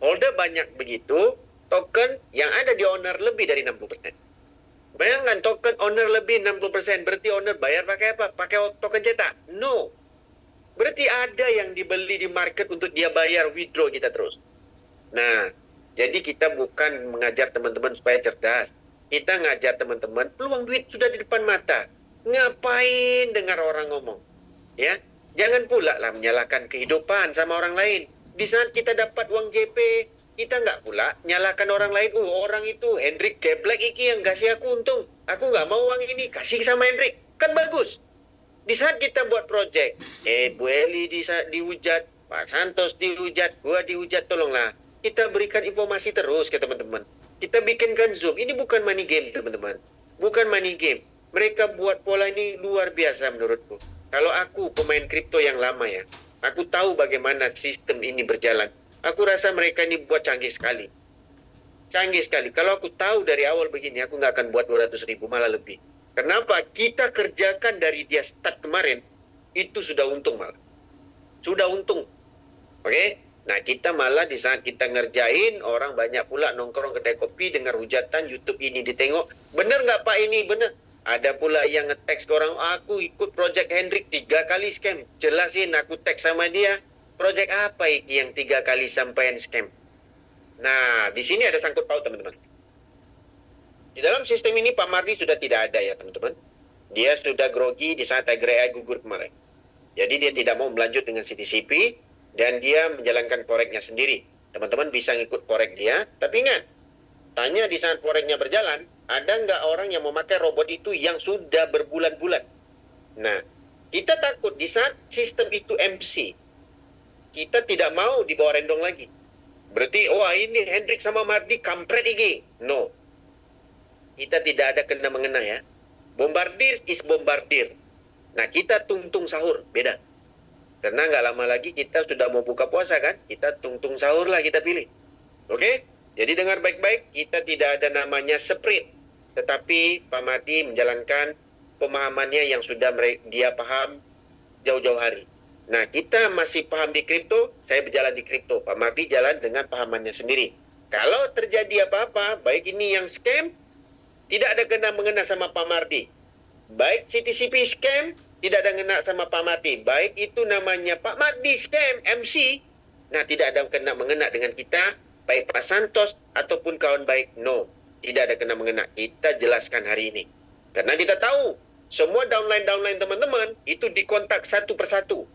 Holder banyak begitu, token yang ada di owner lebih dari 60%. Bayangkan token owner lebih 60%, berarti owner bayar pakai apa? Pakai token cetak? No. Berarti ada yang dibeli di market untuk dia bayar withdraw kita terus. Nah, jadi kita bukan mengajar teman-teman supaya cerdas. Kita ngajar teman-teman, peluang duit sudah di depan mata. Ngapain dengar orang ngomong? Ya, jangan pula lah menyalahkan kehidupan sama orang lain. Di saat kita dapat uang JP, kita nggak pula nyalahkan orang lain. Orang itu Hendrik geblek iki yang kasih aku untung. Aku nggak mau uang ini, kasih sama Hendrik. Kan bagus. Di saat kita buat project, Bu Eli dihujat, Pak Santos dihujat, gua dihujat, tolonglah. Kita berikan informasi terus ke teman-teman. Kita bikinkan Zoom. Ini bukan money game, teman-teman. Bukan money game. Mereka buat pola ini luar biasa menurutku. Kalau aku pemain kripto yang lama ya, aku tahu bagaimana sistem ini berjalan. Aku rasa mereka ini buat canggih sekali. Canggih sekali. Kalau aku tahu dari awal begini, aku nggak akan buat 200.000, malah lebih. Kenapa? Kita kerjakan dari dia start kemarin, itu sudah untung malah. Sudah untung. Oke? Nah, kita malah di saat kita ngerjain, orang banyak pula nongkrong kedai kopi dengar hujatan YouTube ini ditengok. Bener nggak Pak ini? Bener. Ada pula yang nge-text ke orang, aku ikut project Hendrik 3 kali scam. Jelasin, aku teks sama dia. Project apa ini yang 3 kali sampai scam? Nah, di sini ada sangkut paut teman-teman. Di dalam sistem ini Pak Mardi sudah tidak ada ya teman-teman. Dia sudah grogi di saat Tiger AI gugur kemarin. Jadi dia tidak mau melanjut dengan CTCP. Dan dia menjalankan foreknya sendiri. Teman-teman bisa ngikut forek dia. Tapi ingat, tanya di saat foreknya berjalan, ada nggak orang yang memakai robot itu yang sudah berbulan-bulan? Nah, kita takut di saat sistem itu MC, kita tidak mau dibawa rendong lagi. Berarti, wah ini Hendrik sama Mardi kampret ini. No. Kita tidak ada kena-mengena ya. Bombardir is bombardir. Nah, kita tungtung sahur, beda. Karena nggak lama lagi kita sudah mau buka puasa kan, kita tungtung sahur lah kita pilih. Oke? Jadi dengar baik-baik, kita tidak ada namanya sprint. Tetapi Pak Mardi menjalankan pemahamannya yang sudah dia paham jauh-jauh hari. Nah, kita masih paham di kripto, saya berjalan di kripto. Pak Mardi jalan dengan pahamannya sendiri. Kalau terjadi apa-apa, baik ini yang scam, tidak ada kena mengena sama Pak Mardi. Baik CTCP scam, tidak ada kena sama Pak Mardi. Baik itu namanya Pak Mardi scam, MC, nah tidak ada kena mengena dengan kita, baik Pak Santos ataupun kawan baik, no. Tidak ada kena mengena. Kita jelaskan hari ini. Karena kita tahu, semua downline teman-teman, itu dikontak satu persatu.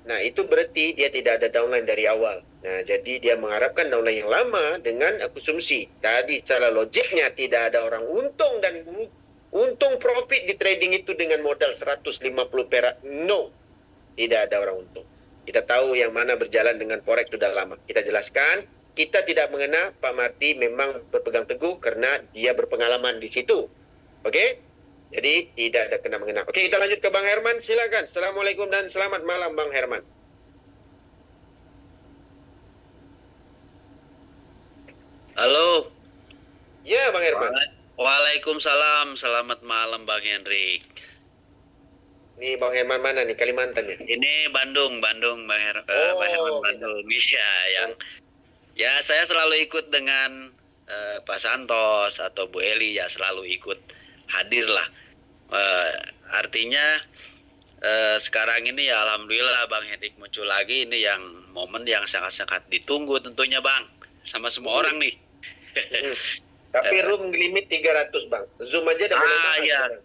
Nah, itu berarti dia tidak ada downline dari awal. Nah, jadi dia mengharapkan downline yang lama dengan asumsi. Tadi secara logiknya tidak ada orang untung dan untung profit di trading itu dengan modal 150 perak. No, tidak ada orang untung. Kita tahu yang mana berjalan dengan forex sudah lama. Kita jelaskan, kita tidak mengena Pak Marti memang berpegang teguh karena dia berpengalaman di situ. Oke? Jadi tidak ada kena mengena. Oke, kita lanjut ke Bang Herman. Silakan. Assalamualaikum dan selamat malam Bang Herman. Halo. Ya, Bang Herman. Waalaikumsalam. Selamat malam Bang Hendrik. Ini Bang Herman mana nih? Kalimantan ya? Ini Bandung Bang Herman Bandung. Iya, yang ya saya selalu ikut dengan Pak Santos atau Bu Eli, ya selalu ikut hadir lah. Artinya sekarang ini ya alhamdulillah Bang Hendrik muncul lagi, ini yang momen yang sangat-sangat ditunggu tentunya Bang, sama semua orang nih. Tapi room limit 300 Bang. Zoom aja udah boleh masuk ya. sekarang.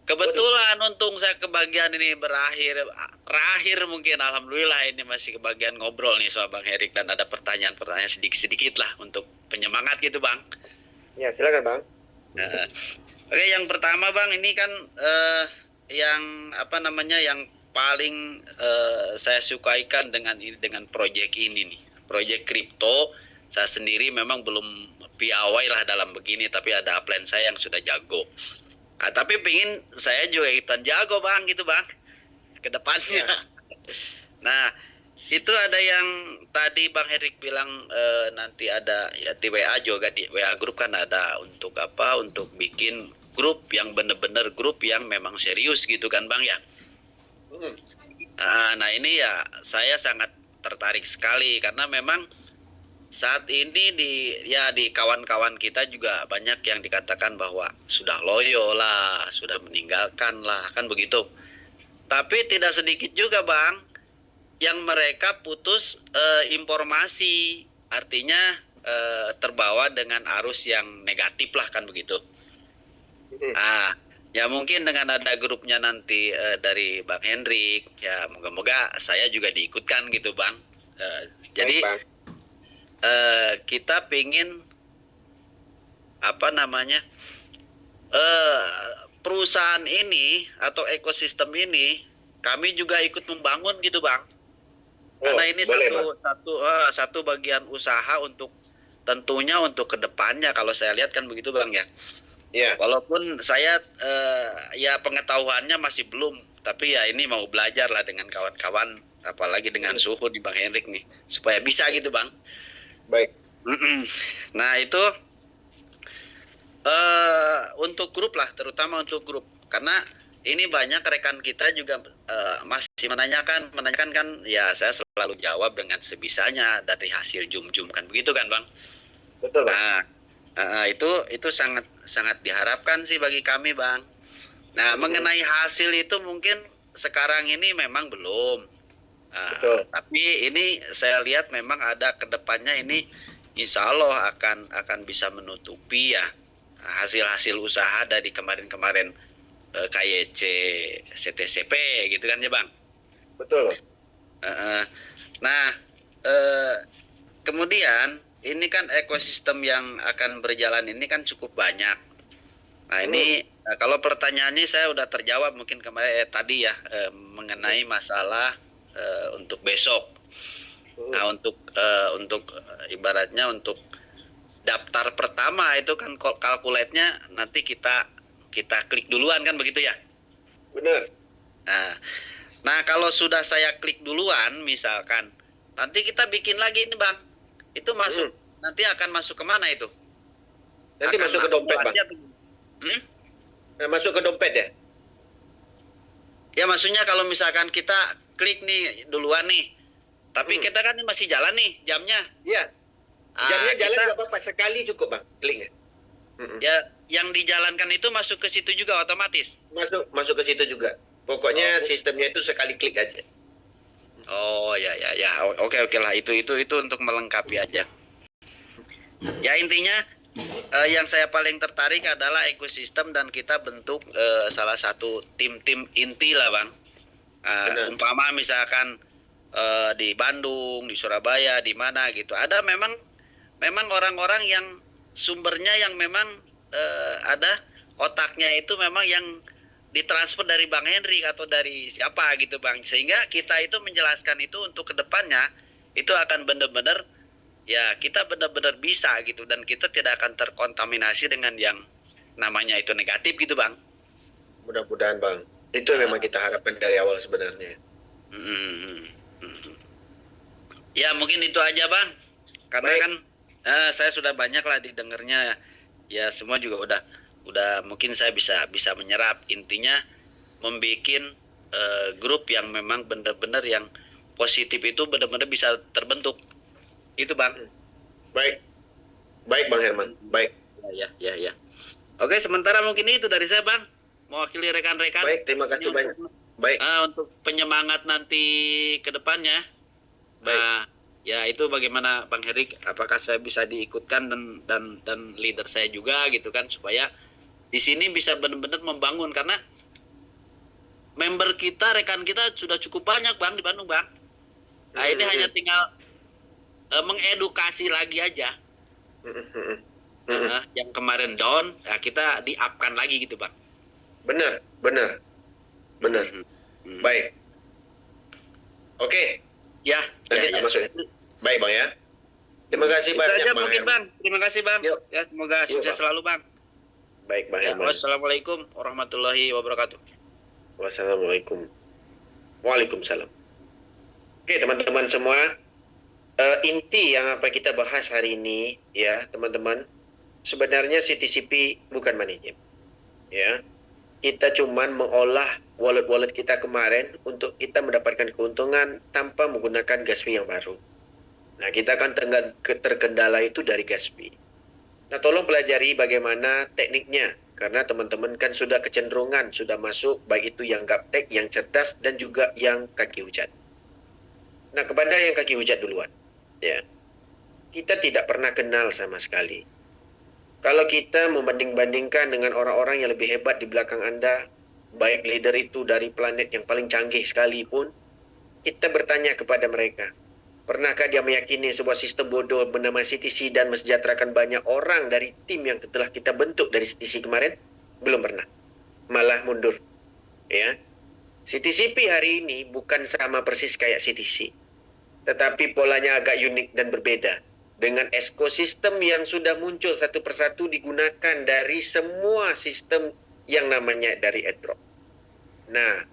Kebetulan untung saya kebagian ini terakhir mungkin, alhamdulillah ini masih kebagian ngobrol nih sama Bang Hendrik, dan ada pertanyaan-pertanyaan sedikit-sedikit lah untuk penyemangat gitu Bang. Ya, silakan Bang. Oke, yang pertama Bang, ini kan yang yang paling saya sukaikan dengan proyek ini nih, proyek kripto. Saya sendiri memang belum piawai lah dalam begini, tapi ada upline saya yang sudah jago. Tapi pingin saya juga ikutan jago Bang, gitu Bang, ke depannya. Nah, itu ada yang tadi Bang Hendrik bilang nanti ada ya di WA juga, di WA grup kan ada untuk apa, untuk bikin grup yang benar-benar grup yang memang serius gitu kan Bang ya. Nah ini ya saya sangat tertarik sekali karena memang saat ini di kawan-kawan kita juga banyak yang dikatakan bahwa sudah loyo lah, sudah meninggalkan lah, kan begitu. Tapi tidak sedikit juga Bang yang mereka putus informasi, artinya terbawa dengan arus yang negatif lah, kan begitu. Ya mungkin dengan ada grupnya nanti dari Bang Hendrik, ya moga-moga saya juga diikutkan gitu Bang. Jadi kita pingin perusahaan ini atau ekosistem ini kami juga ikut membangun gitu Bang. Karena ini satu bagian usaha untuk tentunya untuk kedepannya, kalau saya lihat kan begitu Bang ya. Ya. Walaupun saya ya pengetahuannya masih belum, tapi ya ini mau belajar lah dengan kawan-kawan, apalagi dengan suhu di Bang Hendrik nih, supaya bisa gitu Bang. Baik. Nah itu untuk grup lah, terutama untuk grup, karena ini banyak rekan kita juga masih menanyakan kan, ya saya selalu jawab dengan sebisanya dari hasil jum-jum kan begitu kan Bang. Betul Bang. Nah itu sangat diharapkan sih bagi kami Bang. Nah mengenai hasil itu mungkin sekarang ini memang belum. Tapi ini saya lihat memang ada kedepannya ini insya Allah akan bisa menutupi ya hasil-hasil usaha dari kemarin-kemarin KYC, CTCP gitu kan ya Bang. Betul. Nah kemudian ini kan ekosistem yang akan berjalan ini kan cukup banyak. Nah ini kalau pertanyaannya saya udah terjawab mungkin kemarin tadi ya mengenai masalah untuk besok. Nah untuk ibaratnya untuk daftar pertama itu kan kalkulatnya nanti kita klik duluan kan begitu ya. Benar. Nah kalau sudah saya klik duluan misalkan, nanti kita bikin lagi ini Bang, itu masuk nanti akan masuk kemana itu? Nanti akan masuk ke dompet Bang. Masuk ke dompet ya? Ya maksudnya kalau misalkan kita klik nih duluan nih, tapi kita kan masih jalan nih jamnya. Iya. Jamnya jalan kita, nggak apa-apa, sekali cukup Bang, kliknya. ya yang dijalankan itu masuk ke situ juga otomatis. Masuk ke situ juga. Pokoknya Oh. sistemnya itu sekali klik aja. Oh ya. Oke lah, itu untuk melengkapi aja. Ya intinya yang saya paling tertarik adalah ekosistem dan kita bentuk salah satu tim-tim inti lah Bang. Benar. Umpama misalkan di Bandung, di Surabaya, di mana gitu. Ada memang orang-orang yang sumbernya yang memang ada otaknya itu memang yang ditransfer dari Bang Hendrik atau dari siapa gitu Bang, sehingga kita itu menjelaskan itu untuk kedepannya itu akan benar-benar ya kita benar-benar bisa gitu, dan kita tidak akan terkontaminasi dengan yang namanya itu negatif gitu Bang. Mudah-mudahan Bang. Itu yang memang kita harapkan dari awal sebenarnya. Ya mungkin itu aja Bang, karena Baik. kan saya sudah banyak lah didengarnya, ya semua juga udah mungkin saya bisa menyerap. Intinya membikin grup yang memang benar-benar yang positif itu benar-benar bisa terbentuk. Itu Bang. Baik Bang Herman, baik. Ya. Oke, sementara mungkin itu dari saya Bang, mewakili rekan-rekan. Baik, terima kasih banyak. Baik. Untuk penyemangat nanti ke depannya. Baik. Ya itu bagaimana Bang Hendrik, apakah saya bisa diikutkan dan leader saya juga gitu kan, supaya di sini bisa benar-benar membangun, karena member kita, rekan kita sudah cukup banyak Bang di Bandung Bang. Nah ini hanya tinggal mengedukasi lagi aja. Yang kemarin down, ya kita di-up-kan lagi gitu Bang. Benar. Baik. Oke. Ya. Kita masuk. Baik Bang ya. Terima kasih Itu banyak aja Bang mungkin Herman. Bang. Terima kasih Bang. Yuk. Ya semoga Yuk, sukses Bang. selalu Bang. Baik Bang Ya, Herman. wassalamualaikum warahmatullahi wabarakatuh. Wassalamualaikum. Waalaikumsalam. Oke teman-teman semua, inti yang apa kita bahas hari ini ya teman-teman, sebenarnya CTCP bukan manajemen. Ya, kita cuman mengolah wallet kita kemarin untuk kita mendapatkan keuntungan tanpa menggunakan gas fee yang baru. Nah, kita akan terkendala itu dari gas fee. Nah, tolong pelajari bagaimana tekniknya, karena teman-teman kan sudah kecenderungan, sudah masuk, baik itu yang gaptek, yang cerdas, dan juga yang kaki hujat. Nah, kepada yang kaki hujat duluan, ya, kita tidak pernah kenal sama sekali. Kalau kita membanding-bandingkan dengan orang-orang yang lebih hebat di belakang Anda, baik leader itu dari planet yang paling canggih sekalipun, kita bertanya kepada mereka, pernahkah dia meyakini sebuah sistem bodoh bernama CTC dan mesejahterakan banyak orang dari tim yang telah kita bentuk dari CTC kemarin? Belum pernah. Malah mundur. Ya. CTCP hari ini bukan sama persis kayak CTC. Tetapi polanya agak unik dan berbeda. Dengan ekosistem yang sudah muncul satu persatu digunakan dari semua sistem yang namanya dari airdrop. Nah,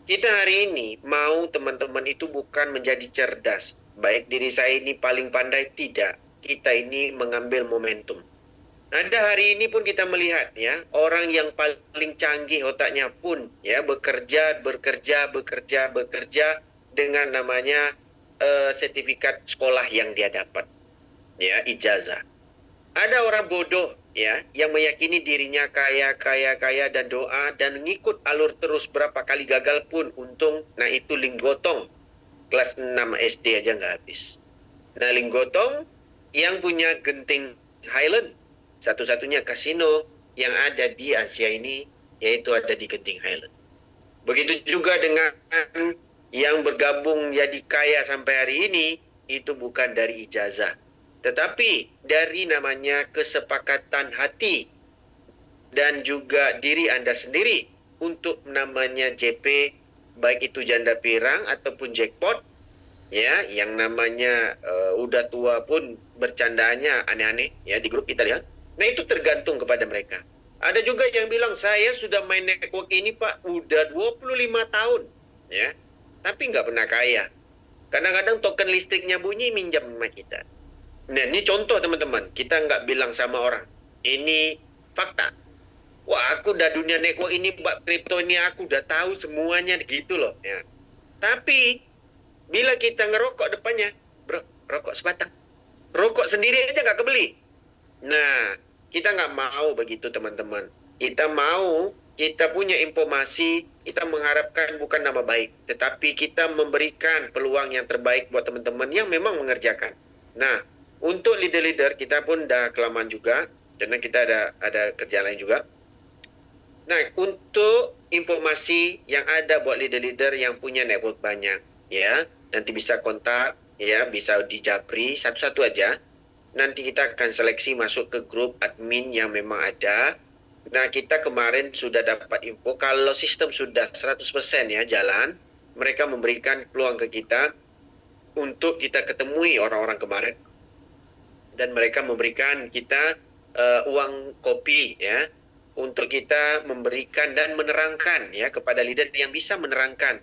kita hari ini mau teman-teman itu bukan menjadi cerdas. Baik diri saya ini paling pandai, tidak. Kita ini mengambil momentum. Ada hari ini pun kita melihat ya, orang yang paling canggih otaknya pun ya bekerja dengan namanya sertifikat sekolah yang dia dapat. Ya, ijazah. Ada orang bodoh ya yang meyakini dirinya kaya dan doa dan ngikut alur terus, berapa kali gagal pun untung. Nah, itu linggotong kelas 6 SD aja nggak habis. Nah, linggotong yang punya genting Highland, satu-satunya kasino yang ada di Asia ini yaitu ada di Genting Highland. Begitu juga dengan yang bergabung jadi kaya sampai hari ini, itu bukan dari ijazah, tetapi dari namanya kesepakatan hati dan juga diri Anda sendiri untuk namanya JP, baik itu janda pirang ataupun jackpot, ya, yang namanya udah tua pun bercandaannya aneh-aneh ya di grup kita lihat. Nah, itu tergantung kepada mereka. Ada juga yang bilang, saya sudah main network ini Pak, udah 25 tahun ya, tapi nggak pernah kaya. Kadang-kadang token listriknya bunyi, minjam sama kita. Nah, ini contoh teman-teman, kita nggak bilang sama orang, ini fakta. Wah, aku udah dunia network ini, Mbak kripto ini aku udah tahu semuanya gitu loh. Ya. Tapi bila kita ngerokok depannya, bro, rokok sebatang. Rokok sendiri aja nggak kebeli. Nah, kita nggak mau begitu teman-teman. Kita mau kita punya informasi, kita mengharapkan bukan nama baik, tetapi kita memberikan peluang yang terbaik buat teman-teman yang memang mengerjakan. Nah, untuk leader-leader kita pun dah kelamaan juga, karena kita ada kerjaan lain juga. Nah, untuk informasi yang ada buat leader-leader yang punya network banyak, ya, nanti bisa kontak, ya, bisa di Japri satu-satu aja. Nanti kita akan seleksi masuk ke grup admin yang memang ada. Nah, kita kemarin sudah dapat info kalau sistem sudah 100% ya jalan, mereka memberikan peluang ke kita untuk kita ketemui orang-orang kemarin. Dan mereka memberikan kita uang kopi ya, untuk kita memberikan dan menerangkan ya kepada leader yang bisa menerangkan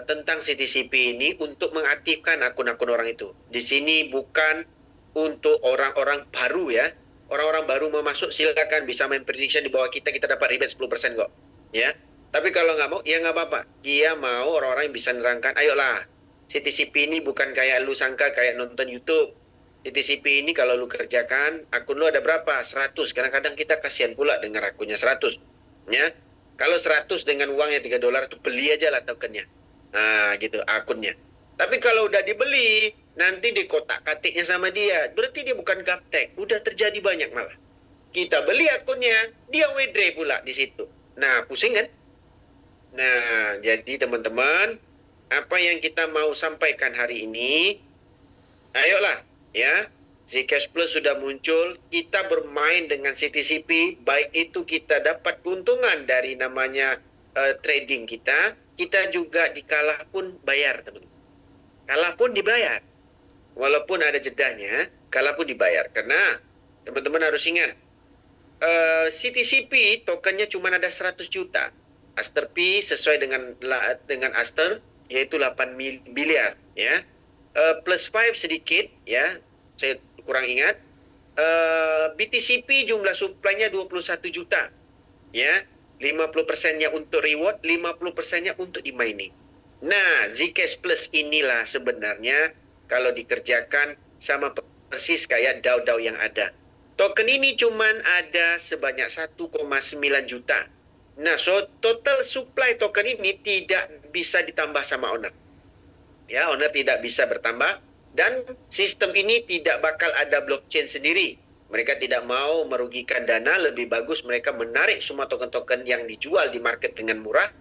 tentang CTCP ini untuk mengaktifkan akun-akun orang itu. Di sini bukan untuk orang-orang baru ya. Orang-orang baru mau masuk silakan bisa main prediction di bawah kita dapat rebate 10% kok. Ya. Tapi kalau nggak mau, ya nggak apa-apa. Dia mau orang-orang yang bisa menerangkan, ayolah. CTCP ini bukan kayak lu sangka kayak nonton YouTube. CTCP ini kalau lu kerjakan, akun lu ada berapa? 100. Kadang-kadang kita kasihan pula dengan akunnya 100. Ya. Kalau 100 dengan uangnya $3 itu beli aja lah tokennya. Nah, gitu akunnya. Tapi kalau udah dibeli, nanti di kotak-katiknya sama dia. Berarti dia bukan gaptek. Udah terjadi banyak malah. Kita beli akunnya, dia withdraw pula di situ. Nah, pusing kan? Nah, jadi teman-teman, apa yang kita mau sampaikan hari ini, ayolah, ya. Zcash Plus sudah muncul, kita bermain dengan CTCP, baik itu kita dapat keuntungan dari namanya trading kita juga dikalah pun bayar, teman-teman. Kalah pun dibayar. Walaupun ada jedahnya, kalah pun dibayar. Karena teman-teman harus ingat, CTCP tokennya cuma ada 100 juta. Aster P sesuai dengan Aster, yaitu 8 miliar. Ya. Plus 5 sedikit, ya. Saya kurang ingat. BTCP jumlah supply-nya 21 juta. Ya. 50%-nya untuk reward, 50%-nya untuk di mining. Nah, Zcash Plus inilah sebenarnya kalau dikerjakan sama persis kayak DAO-DAO yang ada. Token ini cuman ada sebanyak 1,9 juta. Nah, so total supply token ini tidak bisa ditambah sama owner. Ya, owner tidak bisa bertambah dan sistem ini tidak bakal ada blockchain sendiri. Mereka tidak mau merugikan dana, lebih bagus mereka menarik semua token-token yang dijual di market dengan murah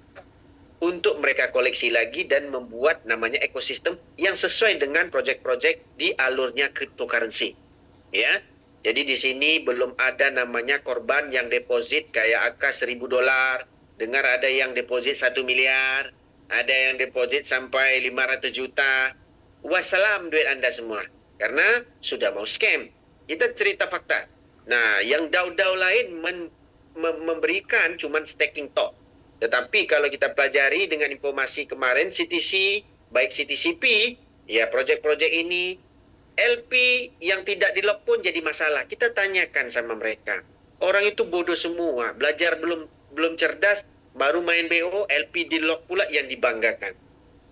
untuk mereka koleksi lagi dan membuat namanya ekosistem yang sesuai dengan project-project di alurnya cryptocurrency. Ya. Jadi di sini belum ada namanya korban yang deposit kayak AK $1.000. Dengar ada yang deposit 1 miliar, ada yang deposit sampai 500 juta. Wassalam duit Anda semua. Karena sudah mau scam. Kita cerita fakta. Nah, yang DAO-DAO lain memberikan cuman staking top. Tetapi kalau kita pelajari dengan informasi kemarin CTC, baik CTCP, ya project-project ini, LP yang tidak di-lock pun jadi masalah. Kita tanyakan sama mereka. Orang itu bodoh semua, belajar belum cerdas, baru main BO, LP di-lock pula yang dibanggakan.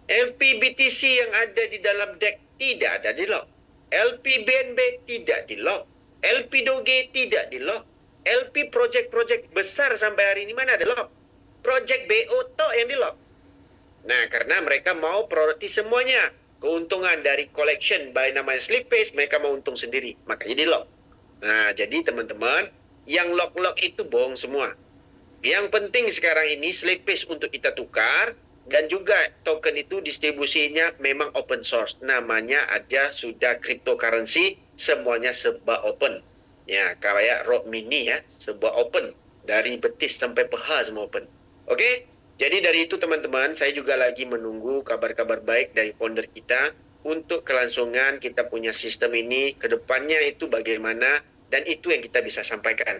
LP BTC yang ada di dalam deck tidak ada di-lock. LP BNB tidak di-lock. LP Doge tidak di-lock. LP project-project besar sampai hari ini mana ada lock? Project BO toh yang di-lock. Nah, karena mereka mau priority semuanya. Keuntungan dari collection by namanya slippage, mereka mau untung sendiri. Makanya di-lock. Nah, jadi teman-teman, yang lock-lock itu bohong semua. Yang penting sekarang ini slippage untuk kita tukar. Dan juga token itu distribusinya memang open source. Namanya aja sudah cryptocurrency, semuanya serba open. Ya, kayak Rock Mini ya, serba open. Dari betis sampai PH semua open. Oke, jadi dari itu teman-teman, saya juga lagi menunggu kabar-kabar baik dari founder kita untuk kelangsungan kita punya sistem ini ke depannya itu bagaimana dan itu yang kita bisa sampaikan.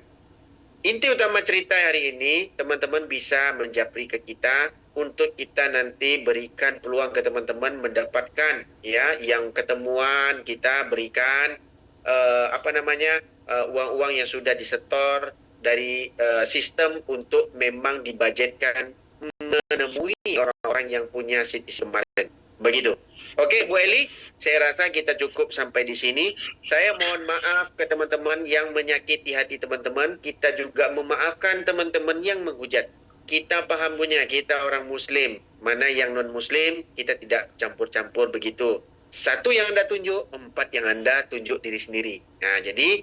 Inti utama cerita hari ini, teman-teman bisa menjapri ke kita untuk kita nanti berikan peluang ke teman-teman mendapatkan ya yang ketemuan kita berikan uang-uang yang sudah disetor dari sistem untuk memang dibudgetkan menemui orang-orang yang punya CTC kemarin. Begitu. Oke, Bu Eli, saya rasa kita cukup sampai di sini. Saya mohon maaf ke teman-teman yang menyakiti hati teman-teman. Kita juga memaafkan teman-teman yang menghujat. Kita paham punya, kita orang Muslim. Mana yang non-Muslim, kita tidak campur-campur begitu. Satu yang Anda tunjuk, 4 yang Anda tunjuk diri sendiri. Nah, jadi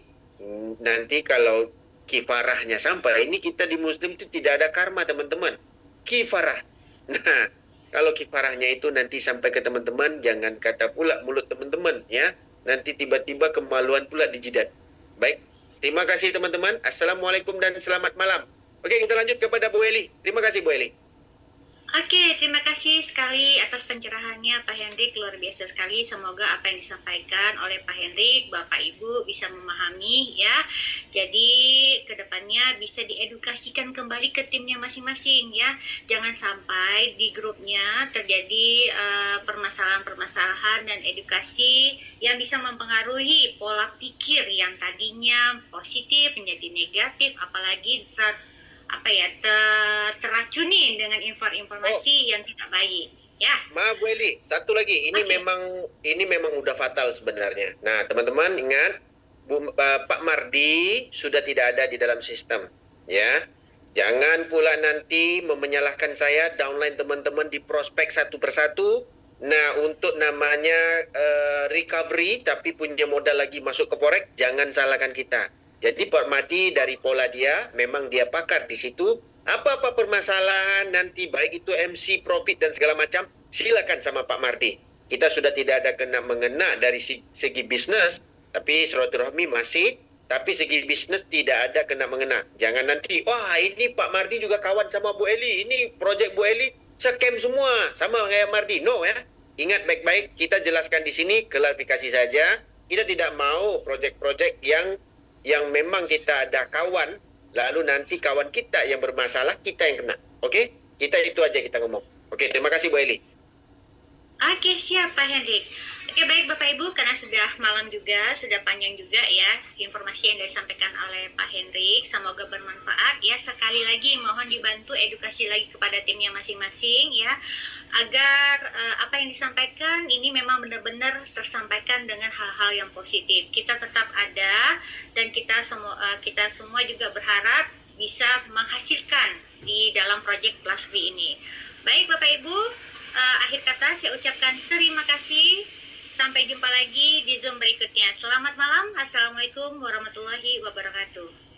nanti kalau kifarahnya sampai, ini kita di Muslim itu tidak ada karma, teman-teman. Kifarah. Nah, kalau kifarahnya itu nanti sampai ke teman-teman, jangan kata pula mulut teman-teman ya. Nanti tiba-tiba kemaluan pula di jidat. Baik, terima kasih teman-teman. Assalamualaikum dan selamat malam. Oke, kita lanjut kepada Bu Eli. Terima kasih Bu Eli. Oke, terima kasih sekali atas pencerahannya Pak Hendrik, luar biasa sekali. Semoga apa yang disampaikan oleh Pak Hendrik, Bapak Ibu bisa memahami ya. Jadi kedepannya bisa diedukasikan kembali ke timnya masing-masing ya. Jangan sampai di grupnya terjadi permasalahan-permasalahan dan edukasi yang bisa mempengaruhi pola pikir yang tadinya positif menjadi negatif, apalagi teracuni dengan informasi yang tidak baik ya. Maaf Bu Eli, satu lagi, ini memang udah fatal sebenarnya. Nah, teman-teman ingat, Pak Mardi sudah tidak ada di dalam sistem ya. Jangan pula nanti menyalahkan saya, downline teman-teman di prospek satu persatu. Nah, untuk namanya recovery tapi punya modal lagi masuk ke forex, jangan salahkan kita. Jadi Pak Mardi dari pola dia, memang dia pakar di situ. Apa-apa permasalahan nanti baik itu MC, profit dan segala macam, silakan sama Pak Mardi. Kita sudah tidak ada mengena dari segi bisnis, tapi silaturahmi masih, tapi segi bisnis tidak ada kena-mengena. Jangan nanti, wah ini Pak Mardi juga kawan sama Bu Eli, ini project Bu Eli, scam semua, sama kayak Mardi. No ya, ingat baik-baik, kita jelaskan di sini, klarifikasi saja. Kita tidak mau project-project yang memang kita ada kawan, lalu nanti kawan kita yang bermasalah, kita yang kena. Oke? Kita itu aja kita ngomong. Oke, terima kasih Bu Eli. Oke, siap Pak Hendrik. Oke, baik Bapak Ibu, karena sudah malam juga, sudah panjang juga ya informasi yang disampaikan oleh Pak Hendrik. Semoga bermanfaat ya. Sekali lagi mohon dibantu edukasi lagi kepada timnya masing-masing ya, agar apa yang disampaikan ini memang benar-benar tersampaikan dengan hal-hal yang positif. Kita tetap ada dan kita semua juga berharap bisa menghasilkan di dalam proyek Plus V ini. Baik Bapak Ibu, akhir kata saya ucapkan terima kasih. Sampai jumpa lagi di Zoom berikutnya. Selamat malam. Assalamualaikum warahmatullahi wabarakatuh.